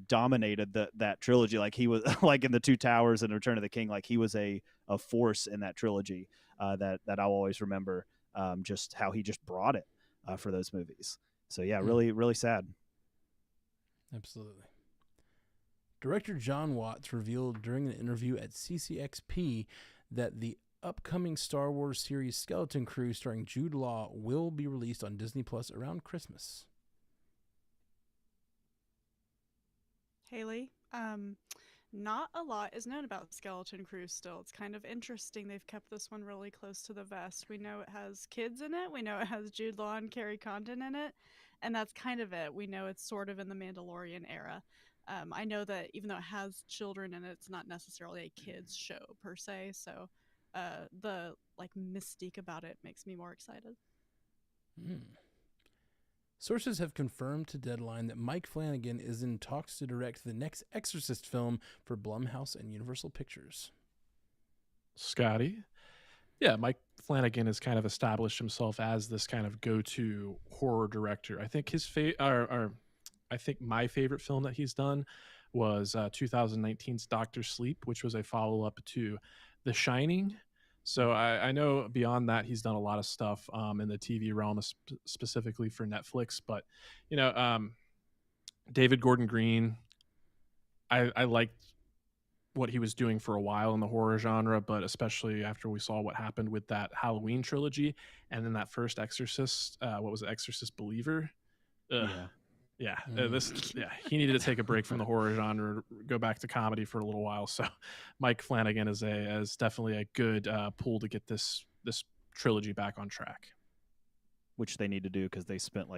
Speaker 3: dominated that trilogy. Like he was like in the Two Towers and Return of the King. Like he was a force in that trilogy that I'll always remember. Just how he just brought it for those movies. So yeah, really, really sad.
Speaker 1: Absolutely. Director John Watts revealed during an interview at CCXP that the upcoming Star Wars series Skeleton Crew starring Jude Law will be released on Disney Plus around Christmas.
Speaker 4: Haley, not a lot is known about Skeleton Crew still. It's kind of interesting. They've kept this one really close to the vest. We know it has kids in it. We know it has Jude Law and Carrie Condon in it. And that's kind of it. We know it's sort of in the Mandalorian era. I know that even though it has children in it, it's not necessarily a kids show per se. So the mystique about it makes me more excited.
Speaker 1: Sources have confirmed to Deadline that Mike Flanagan is in talks to direct the next Exorcist film for Blumhouse and Universal Pictures.
Speaker 2: Scotty? Yeah, Mike Flanagan has kind of established himself as this kind of go-to horror director. I think I think my favorite film that he's done was 2019's Doctor Sleep, which was a follow-up to The Shining. So I know beyond that, he's done a lot of stuff in the TV realm, specifically for Netflix. But, David Gordon Green, I liked what he was doing for a while in the horror genre, but especially after we saw what happened with that Halloween trilogy and then that first Exorcist, what was it, Exorcist Believer? Ugh. Yeah, he needed to take a break from the horror genre, go back to comedy for a little while. So, Mike Flanagan is definitely a good pull to get this trilogy back on track.
Speaker 3: Which they need to do because they spent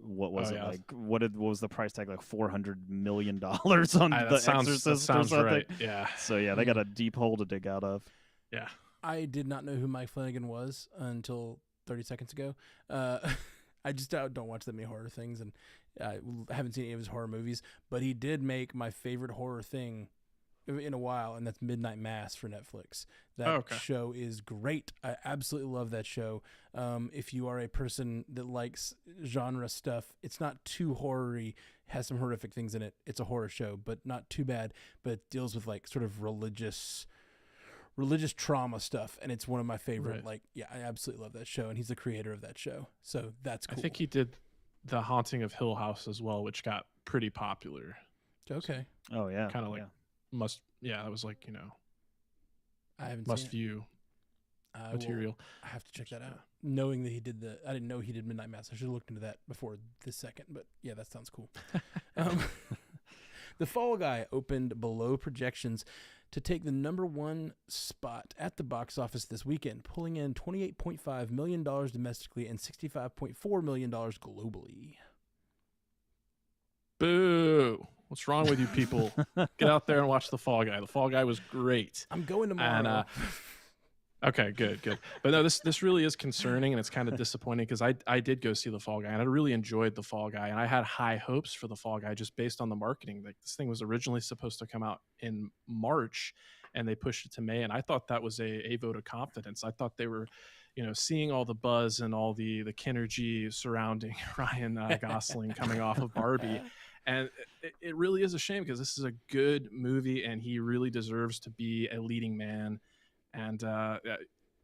Speaker 3: what was the price tag, like $400 million on The Exorcist or something?
Speaker 2: Right. Yeah.
Speaker 3: So yeah, they got a deep hole to dig out of.
Speaker 2: Yeah.
Speaker 1: I did not know who Mike Flanagan was until 30 seconds ago. I just don't watch that many horror things, and I haven't seen any of his horror movies. But he did make my favorite horror thing in a while, and that's Midnight Mass for Netflix. That show is great. I absolutely love that show. If you are a person that likes genre stuff, it's not too horror-y, has some horrific things in it. It's a horror show, but not too bad. But it deals with sort of religious trauma stuff, and it's one of my favorite.
Speaker 2: Right.
Speaker 1: I absolutely love that show, and he's the creator of that show, so that's cool.
Speaker 2: I think he did The Haunting of Hill House as well, which got pretty popular.
Speaker 1: Okay.
Speaker 3: Oh yeah,
Speaker 2: kind of that was
Speaker 1: I haven't
Speaker 2: must
Speaker 1: seen
Speaker 2: view material.
Speaker 1: I have to check that out. Knowing that he did I didn't know he did Midnight Mass. I should have looked into that before this second, but yeah, that sounds cool. The Fall Guy opened below projections to take the #1 spot at the box office this weekend, pulling in $28.5 million domestically and $65.4 million globally.
Speaker 2: Boo! What's wrong with you people? Get out there and watch The Fall Guy. The Fall Guy was great.
Speaker 1: I'm going tomorrow.
Speaker 2: Okay, good. But no, this really is concerning, and it's kind of disappointing because I did go see The Fall Guy, and I really enjoyed The Fall Guy, and I had high hopes for The Fall Guy just based on the marketing. Like, this thing was originally supposed to come out in March, and they pushed it to May, and I thought that was a vote of confidence. I thought they were, seeing all the buzz and all the Kinergy surrounding Ryan Gosling coming off of Barbie. And it really is a shame because this is a good movie, and he really deserves to be a leading man. And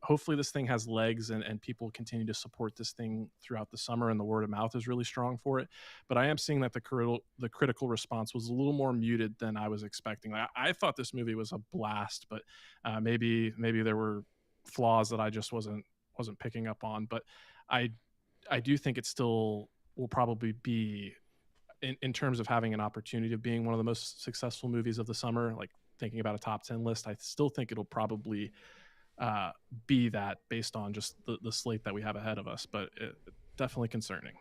Speaker 2: hopefully this thing has legs and people continue to support this thing throughout the summer, and the word of mouth is really strong for it. But I am seeing that the critical response was a little more muted than I was expecting. I thought this movie was a blast, but maybe there were flaws that I just wasn't picking up on. But I do think it still will probably be, in terms of having an opportunity of being one of the most successful movies of the summer, like thinking about a top 10 list, I still think it'll probably be that based on just the slate that we have ahead of us, but definitely concerning.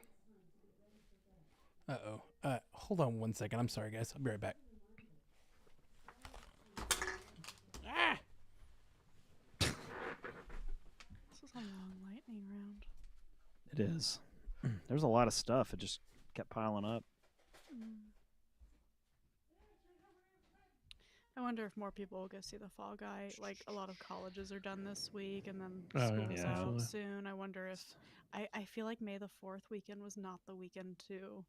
Speaker 1: Hold on one second. I'm sorry, guys. I'll be right back.
Speaker 4: This is a long lightning round.
Speaker 3: It is. There's a lot of stuff. It just kept piling up.
Speaker 4: I wonder if more people will go see The Fall Guy. Like, a lot of colleges are done this week, and then school's out soon. I wonder if I feel like May the 4th weekend was not the weekend to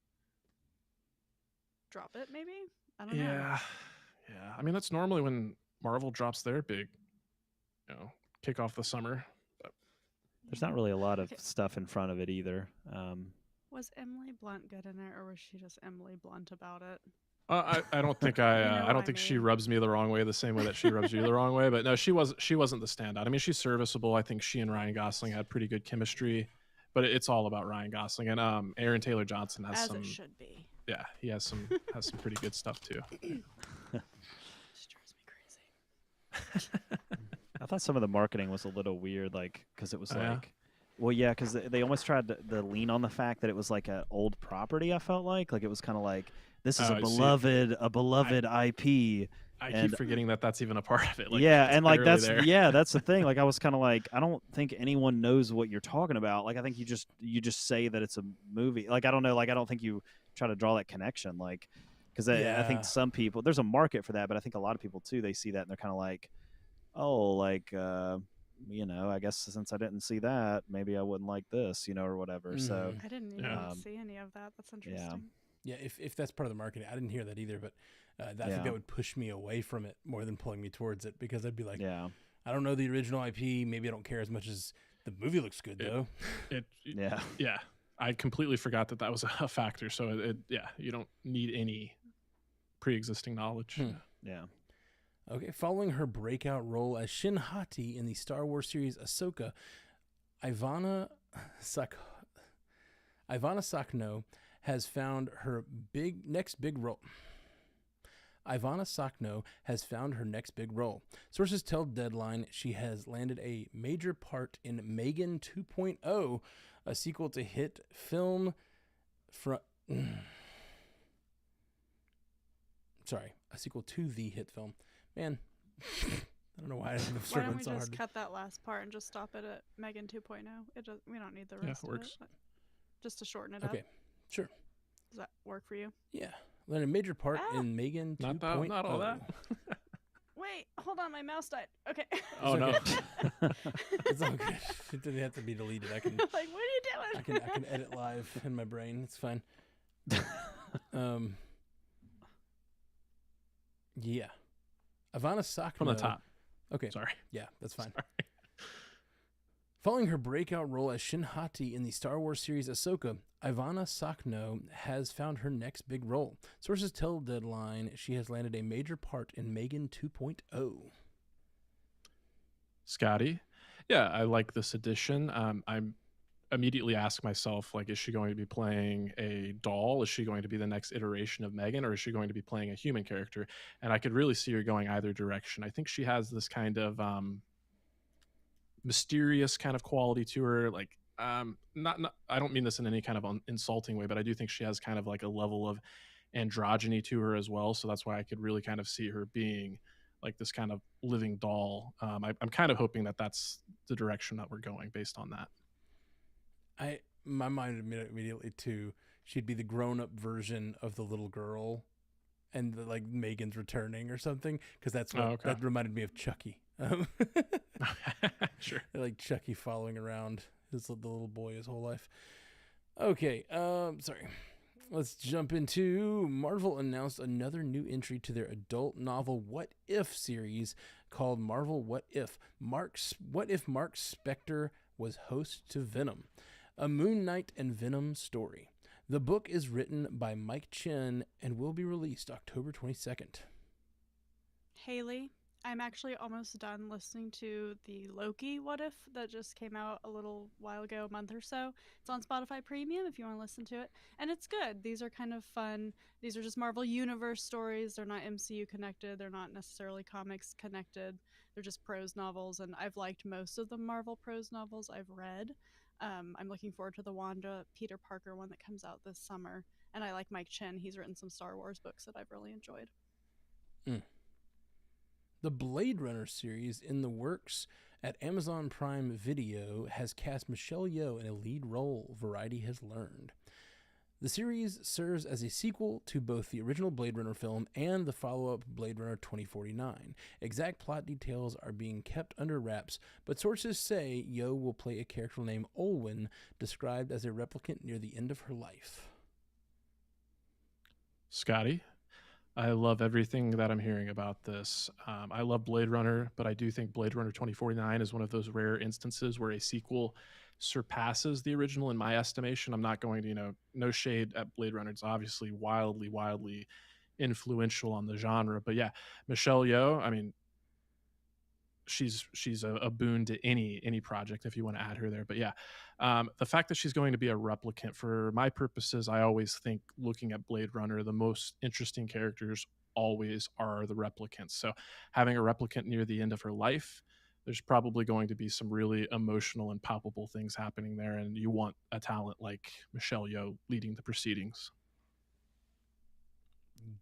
Speaker 4: drop it, maybe? I don't know.
Speaker 2: Yeah. I mean, that's normally when Marvel drops their big, kick off the summer.
Speaker 3: There's not really a lot of
Speaker 4: Okay.
Speaker 3: stuff in front of it either.
Speaker 4: Was Emily Blunt good in it, or was she just Emily Blunt about it?
Speaker 2: I don't think
Speaker 4: You know
Speaker 2: I
Speaker 4: what
Speaker 2: don't
Speaker 4: I
Speaker 2: think she
Speaker 4: mean.
Speaker 2: rubs me the wrong way the same way that she rubs you the wrong way. But no, she wasn't the standout. I mean, she's serviceable. I think she and Ryan Gosling had pretty good chemistry, but it's all about Ryan Gosling, and Aaron Taylor Johnson has
Speaker 4: As
Speaker 2: some.
Speaker 4: it should be.
Speaker 2: Yeah, he has some pretty good stuff too.
Speaker 4: Just drives me crazy.
Speaker 3: I thought some of the marketing was a little weird, like because it was
Speaker 2: Oh, yeah?
Speaker 3: like, well, yeah, because they almost tried to lean on the fact that it was like an old property. I felt like it was kind of like this is
Speaker 2: Oh,
Speaker 3: a
Speaker 2: I see.
Speaker 3: beloved IP.
Speaker 2: I
Speaker 3: And-
Speaker 2: keep forgetting that that's even a part of it. Like,
Speaker 3: yeah,
Speaker 2: it's
Speaker 3: and like
Speaker 2: barely
Speaker 3: that's
Speaker 2: there.
Speaker 3: that's the thing. Like I was kind of like, I don't think anyone knows what you're talking about. Like I think you just say that it's a movie. Like I don't know. Like I don't think you try to draw that connection. Like because I
Speaker 1: Yeah.
Speaker 3: think some people there's a market for that, but I think a lot of people too they see that and they're kind of like, oh, like I guess since I didn't see that, maybe I wouldn't like this, or whatever. So
Speaker 4: I didn't even
Speaker 2: Yeah.
Speaker 4: see any of that. That's interesting.
Speaker 1: Yeah, if that's part of the marketing, I didn't hear that either, but I think
Speaker 3: Yeah.
Speaker 1: that would push me away from it more than pulling me towards it because I'd be like,
Speaker 3: yeah,
Speaker 1: I don't know the original IP. Maybe I don't care as much as the movie looks good though.
Speaker 3: yeah.
Speaker 2: Yeah, I completely forgot that was a factor. So you don't need any pre-existing knowledge.
Speaker 3: Yeah.
Speaker 1: Okay, following her breakout role as Shin Hati in the Star Wars series Ahsoka, Ivana Sakno has found her next big role. Ivana Sakno has found her next big role. Sources tell Deadline she has landed a major part in Megan 2.0, a sequel to hit film a sequel to the hit film. Man, I don't know why I'm
Speaker 4: Why don't
Speaker 1: struggling
Speaker 4: we
Speaker 1: so
Speaker 4: just
Speaker 1: hard.
Speaker 4: cut that last part and just stop it at Megan 2.0? We don't need the
Speaker 2: Yeah,
Speaker 4: rest of
Speaker 2: works.
Speaker 4: it. But just to shorten it
Speaker 1: Okay,
Speaker 4: up.
Speaker 1: sure.
Speaker 4: Does that work for you?
Speaker 1: Yeah, landed a major part
Speaker 4: Ah.
Speaker 1: in Megan 2.0.
Speaker 2: Not all that.
Speaker 4: Wait, hold on, my mouse died. Okay.
Speaker 2: Oh no.
Speaker 1: It's all good. It didn't have to be deleted. I can
Speaker 4: Like, what are you doing?
Speaker 1: I can edit live in my brain. It's fine. Yeah. Ivana Sakno.
Speaker 2: From the top.
Speaker 1: Okay.
Speaker 2: Sorry.
Speaker 1: Yeah, that's fine.
Speaker 2: Sorry.
Speaker 1: Following her breakout role as Shin Hati in the Star Wars series Ahsoka, Ivana Sakno has found her next big role. Sources tell Deadline she has landed a major part in Megan 2.0.
Speaker 2: Scotty. Yeah, I like this edition. I'm immediately ask myself, like, is she going to be playing a doll? Is she going to be the next iteration of Megan, or is she going to be playing a human character? And I could really see her going either direction. I think she has this kind of mysterious kind of quality to her. Like, not I don't mean this in any kind of insulting way, but I do think she has kind of like a level of androgyny to her as well. So that's why I could really kind of see her being like this kind of living doll. I'm kind of hoping that that's the direction that we're going based on that.
Speaker 1: My mind immediately to she'd be the grown-up version of the little girl, and like Megan's returning or something, because that's what that reminded me of Chucky.
Speaker 2: Sure.
Speaker 1: Like Chucky following around the little boy his whole life. Okay, sorry. Let's jump into Marvel announced another new entry to their adult novel What If series called Marvel What If. What if Mark Spector was host to Venom? A Moon Knight and Venom story. The book is written by Mike Chen and will be released October 22nd.
Speaker 4: Haley, I'm actually almost done listening to the Loki What If that just came out a little while ago, a month or so. It's on Spotify Premium if you want to listen to it. And it's good. These are kind of fun. These are just Marvel Universe stories. They're not MCU connected. They're not necessarily comics connected. They're just prose novels. And I've liked most of the Marvel prose novels I've read. I'm looking forward to the Wanda Peter Parker one that comes out this summer. And I like Mike Chen. He's written some Star Wars books that I've really enjoyed.
Speaker 1: The Blade Runner series in the works at Amazon Prime Video has cast Michelle Yeoh in a lead role, Variety has learned. The series serves as a sequel to both the original Blade Runner film and the follow-up Blade Runner 2049. Exact plot details are being kept under wraps, but sources say Yeoh will play a character named Olwen, described as a replicant near the end of her life.
Speaker 2: Scotty, I love everything that I'm hearing about this. I love Blade Runner, but I do think Blade Runner 2049 is one of those rare instances where a sequel surpasses the original in my estimation. I'm not going to, no shade at Blade Runner. It's obviously wildly, wildly influential on the genre. But yeah, Michelle Yeoh, I mean, she's a boon to any project if you want to add her there. But yeah, the fact that she's going to be a replicant, for my purposes, I always think, looking at Blade Runner, the most interesting characters always are the replicants. So having a replicant near the end of her life, there's probably going to be some really emotional and palpable things happening there, and you want a talent like Michelle Yeoh leading the proceedings.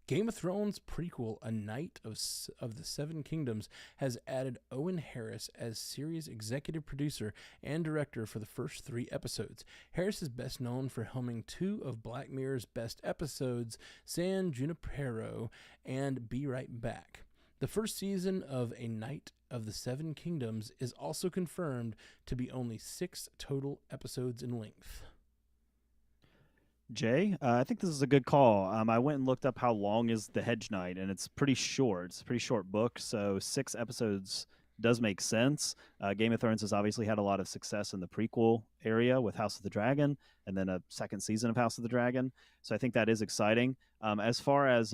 Speaker 1: Game of Thrones prequel A Knight of the Seven Kingdoms has added Owen Harris as series executive producer and director for the first 3 episodes. Harris is best known for helming 2 of Black Mirror's best episodes, San Junipero and Be Right Back. The first season of A Knight of the Seven Kingdoms is also confirmed to be only 6 total episodes in length.
Speaker 3: Jay, I think this is a good call. I went and looked up how long is The Hedge Knight, and it's pretty short. It's a pretty short book, so 6 episodes does make sense. Game of Thrones has obviously had a lot of success in the prequel area with House of the Dragon, and then a second season of House of the Dragon. So I think that is exciting. As far as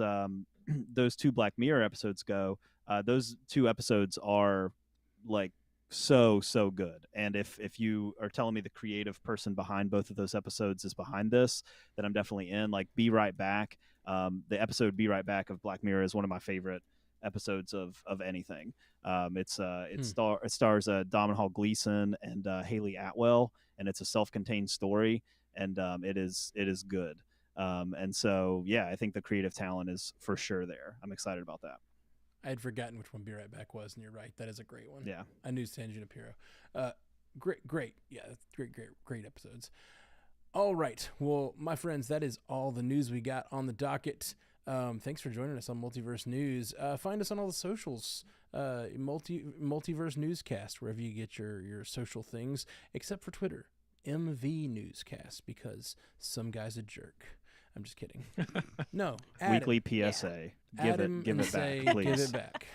Speaker 3: those 2 Black Mirror episodes go, those 2 episodes are like so good, and if you are telling me the creative person behind both of those episodes is behind this, then I'm definitely in. Like Be Right Back, the episode Be Right Back of Black Mirror is one of my favorite episodes of anything. It stars Domhnall Gleeson and Haley Atwell, and it's a self-contained story, and it is good. And so yeah, I think the creative talent is for sure there. I'm excited about that.
Speaker 1: I had forgotten which one Be Right Back was, and you're right. That is a great one.
Speaker 3: Yeah.
Speaker 1: I knew San Junipero. Great. Yeah, great episodes. All right. Well, my friends, that is all the news we got on the docket. Thanks for joining us on Multiverse News. Find us on all the socials. Multiverse Newscast, wherever you get your social things, except for Twitter. MV Newscast, because some guy's a jerk. I'm just kidding. No.
Speaker 3: Weekly PSA.
Speaker 1: Yeah.
Speaker 3: Give it back, please.
Speaker 1: Give it back.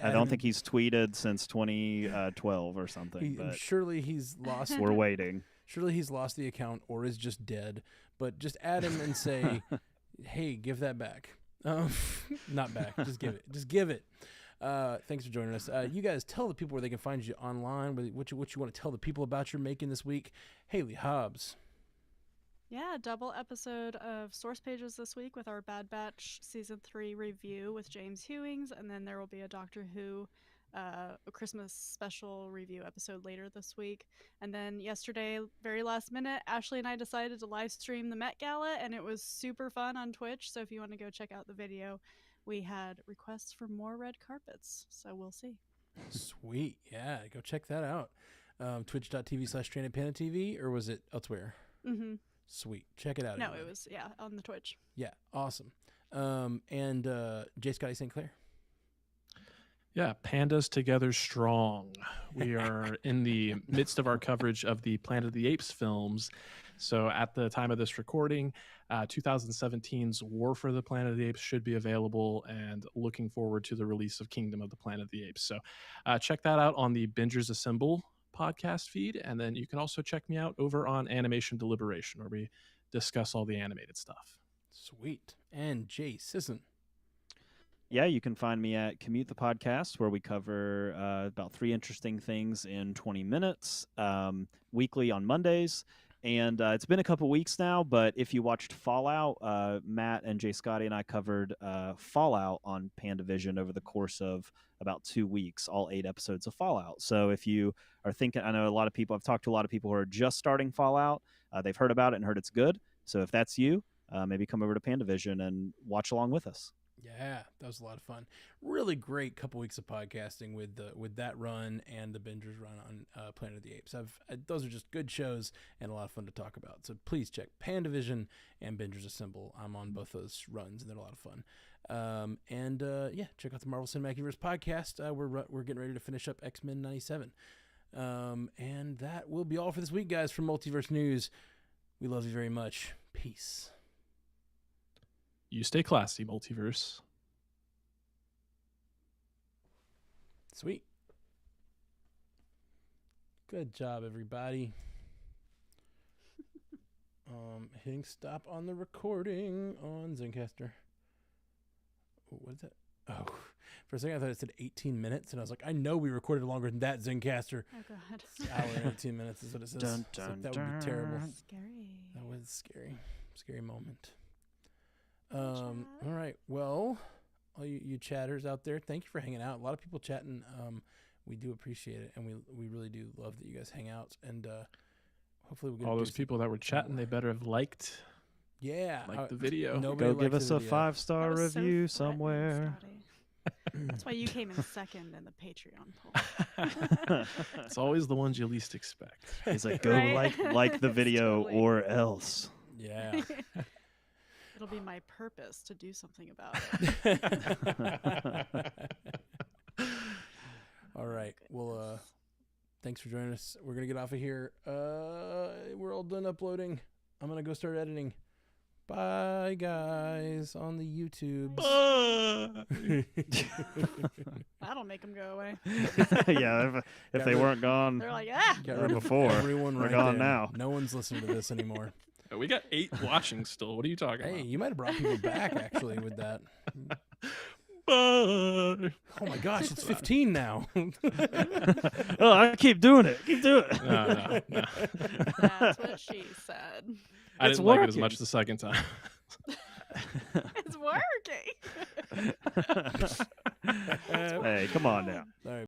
Speaker 3: I don't think he's tweeted since 2012 or something. But
Speaker 1: surely he's lost.
Speaker 3: We're waiting.
Speaker 1: Surely he's lost the account or is just dead. But just add him and say, "Hey, give that back." Not back. Just give it. Just give it. Thanks for joining us. You guys tell the people where they can find you online. What you want to tell the people about your making this week. Haley Hobbs.
Speaker 4: Yeah, double episode of Source Pages this week with our Bad Batch Season 3 review with James Hewings, and then there will be a Doctor Who a Christmas special review episode later this week. And then yesterday, very last minute, Ashley and I decided to live stream the Met Gala, and it was super fun on Twitch, so if you want to go check out the video, we had requests for more red carpets, so we'll see.
Speaker 1: Sweet. Yeah, go check that out. Twitch.tv/StrandedPandaTV, or was it elsewhere?
Speaker 4: Mm-hmm.
Speaker 1: Sweet. Check it out.
Speaker 4: No,
Speaker 1: anyway.
Speaker 4: it was, on the Twitch.
Speaker 1: Yeah, awesome. And J. Scotty St. Clair.
Speaker 2: Yeah, Pandas Together Strong. We are in the midst of our coverage of the Planet of the Apes films. So at the time of this recording, 2017's War for the Planet of the Apes should be available, and looking forward to the release of Kingdom of the Planet of the Apes. So check that out on the Bingers Assemble podcast feed, and then you can also check me out over on Animation Deliberation, where we discuss all the animated stuff.
Speaker 1: Sweet. And Jay Sisson.
Speaker 3: Yeah, you can find me at Commute the Podcast, where we cover about 3 interesting things in 20 minutes, weekly on Mondays. And it's been a couple weeks now, but if you watched Fallout, Matt and Jay Scotty and I covered Fallout on PandaVision over the course of about 2 weeks, all 8 episodes of Fallout. So if you are thinking, I know a lot of people, I've talked to a lot of people who are just starting Fallout. They've heard about it and heard it's good. So if that's you, maybe come over to PandaVision and watch along with us.
Speaker 1: Yeah, that was a lot of fun. Really great couple weeks of podcasting with that run and the Bingers run on Planet of the Apes. Those are just good shows and a lot of fun to talk about. So please check PandaVision and Bingers Assemble. I'm on both those runs, and they're a lot of fun. Check out the Marvel Cinematic Universe podcast. We're getting ready to finish up X-Men 97. And that will be all for this week, guys, from Multiverse News. We love you very much. Peace.
Speaker 2: You stay classy, Multiverse.
Speaker 1: Sweet. Good job, everybody. Hitting stop on the recording on Zencastr. Oh, what is that? Oh, for a second I thought it said 18 minutes, and I was like, I know we recorded longer than that, Zencastr.
Speaker 4: Oh god.
Speaker 1: Hour and 18 minutes is what it says.
Speaker 3: Dun,
Speaker 1: It's like,
Speaker 3: dun,
Speaker 1: that would be terrible.
Speaker 4: Scary.
Speaker 1: That was scary. Scary moment.
Speaker 4: Chat.
Speaker 1: All right. Well, all you chatters out there, thank you for hanging out. A lot of people chatting. We do appreciate it, and we really do love that you guys hang out. And hopefully we get
Speaker 2: All those people that were chatting, they better have liked the video.
Speaker 1: Nobody
Speaker 3: Go give
Speaker 1: liked
Speaker 3: us
Speaker 1: the
Speaker 3: a
Speaker 1: video.
Speaker 3: 5-star
Speaker 4: That was so
Speaker 3: review
Speaker 4: threatening,
Speaker 3: somewhere.
Speaker 4: Scotty. That's why you came in second in the Patreon poll.
Speaker 2: It's always the ones you least expect.
Speaker 3: He's like, go
Speaker 4: Right?
Speaker 3: like the video
Speaker 4: Totally.
Speaker 3: or else.
Speaker 1: Yeah.
Speaker 4: It'll be my purpose to do something about it.
Speaker 1: All right. Well, thanks for joining us. We're gonna get off of here. We're all done uploading. I'm gonna go start editing. Bye, guys, on the YouTube.
Speaker 4: That'll make them go away.
Speaker 3: Yeah, if they weren't gone
Speaker 4: They're like, ah.
Speaker 1: Got
Speaker 3: or
Speaker 1: rid of
Speaker 3: before,
Speaker 1: everyone
Speaker 3: we're
Speaker 1: right
Speaker 3: gone
Speaker 1: there.
Speaker 3: now.
Speaker 1: No one's listening to this anymore.
Speaker 2: We got 8 watching still. What are you talking
Speaker 1: Hey,
Speaker 2: about?
Speaker 1: you might have brought people back actually with that.
Speaker 2: Bye.
Speaker 1: Oh my gosh, it's 15 now.
Speaker 3: Oh, I keep doing it. Keep doing it.
Speaker 2: No.
Speaker 4: That's what she said.
Speaker 2: I
Speaker 3: It's
Speaker 2: didn't like it as
Speaker 3: working.
Speaker 2: much the second time.
Speaker 4: It's working.
Speaker 3: Hey, come on now.
Speaker 1: All right.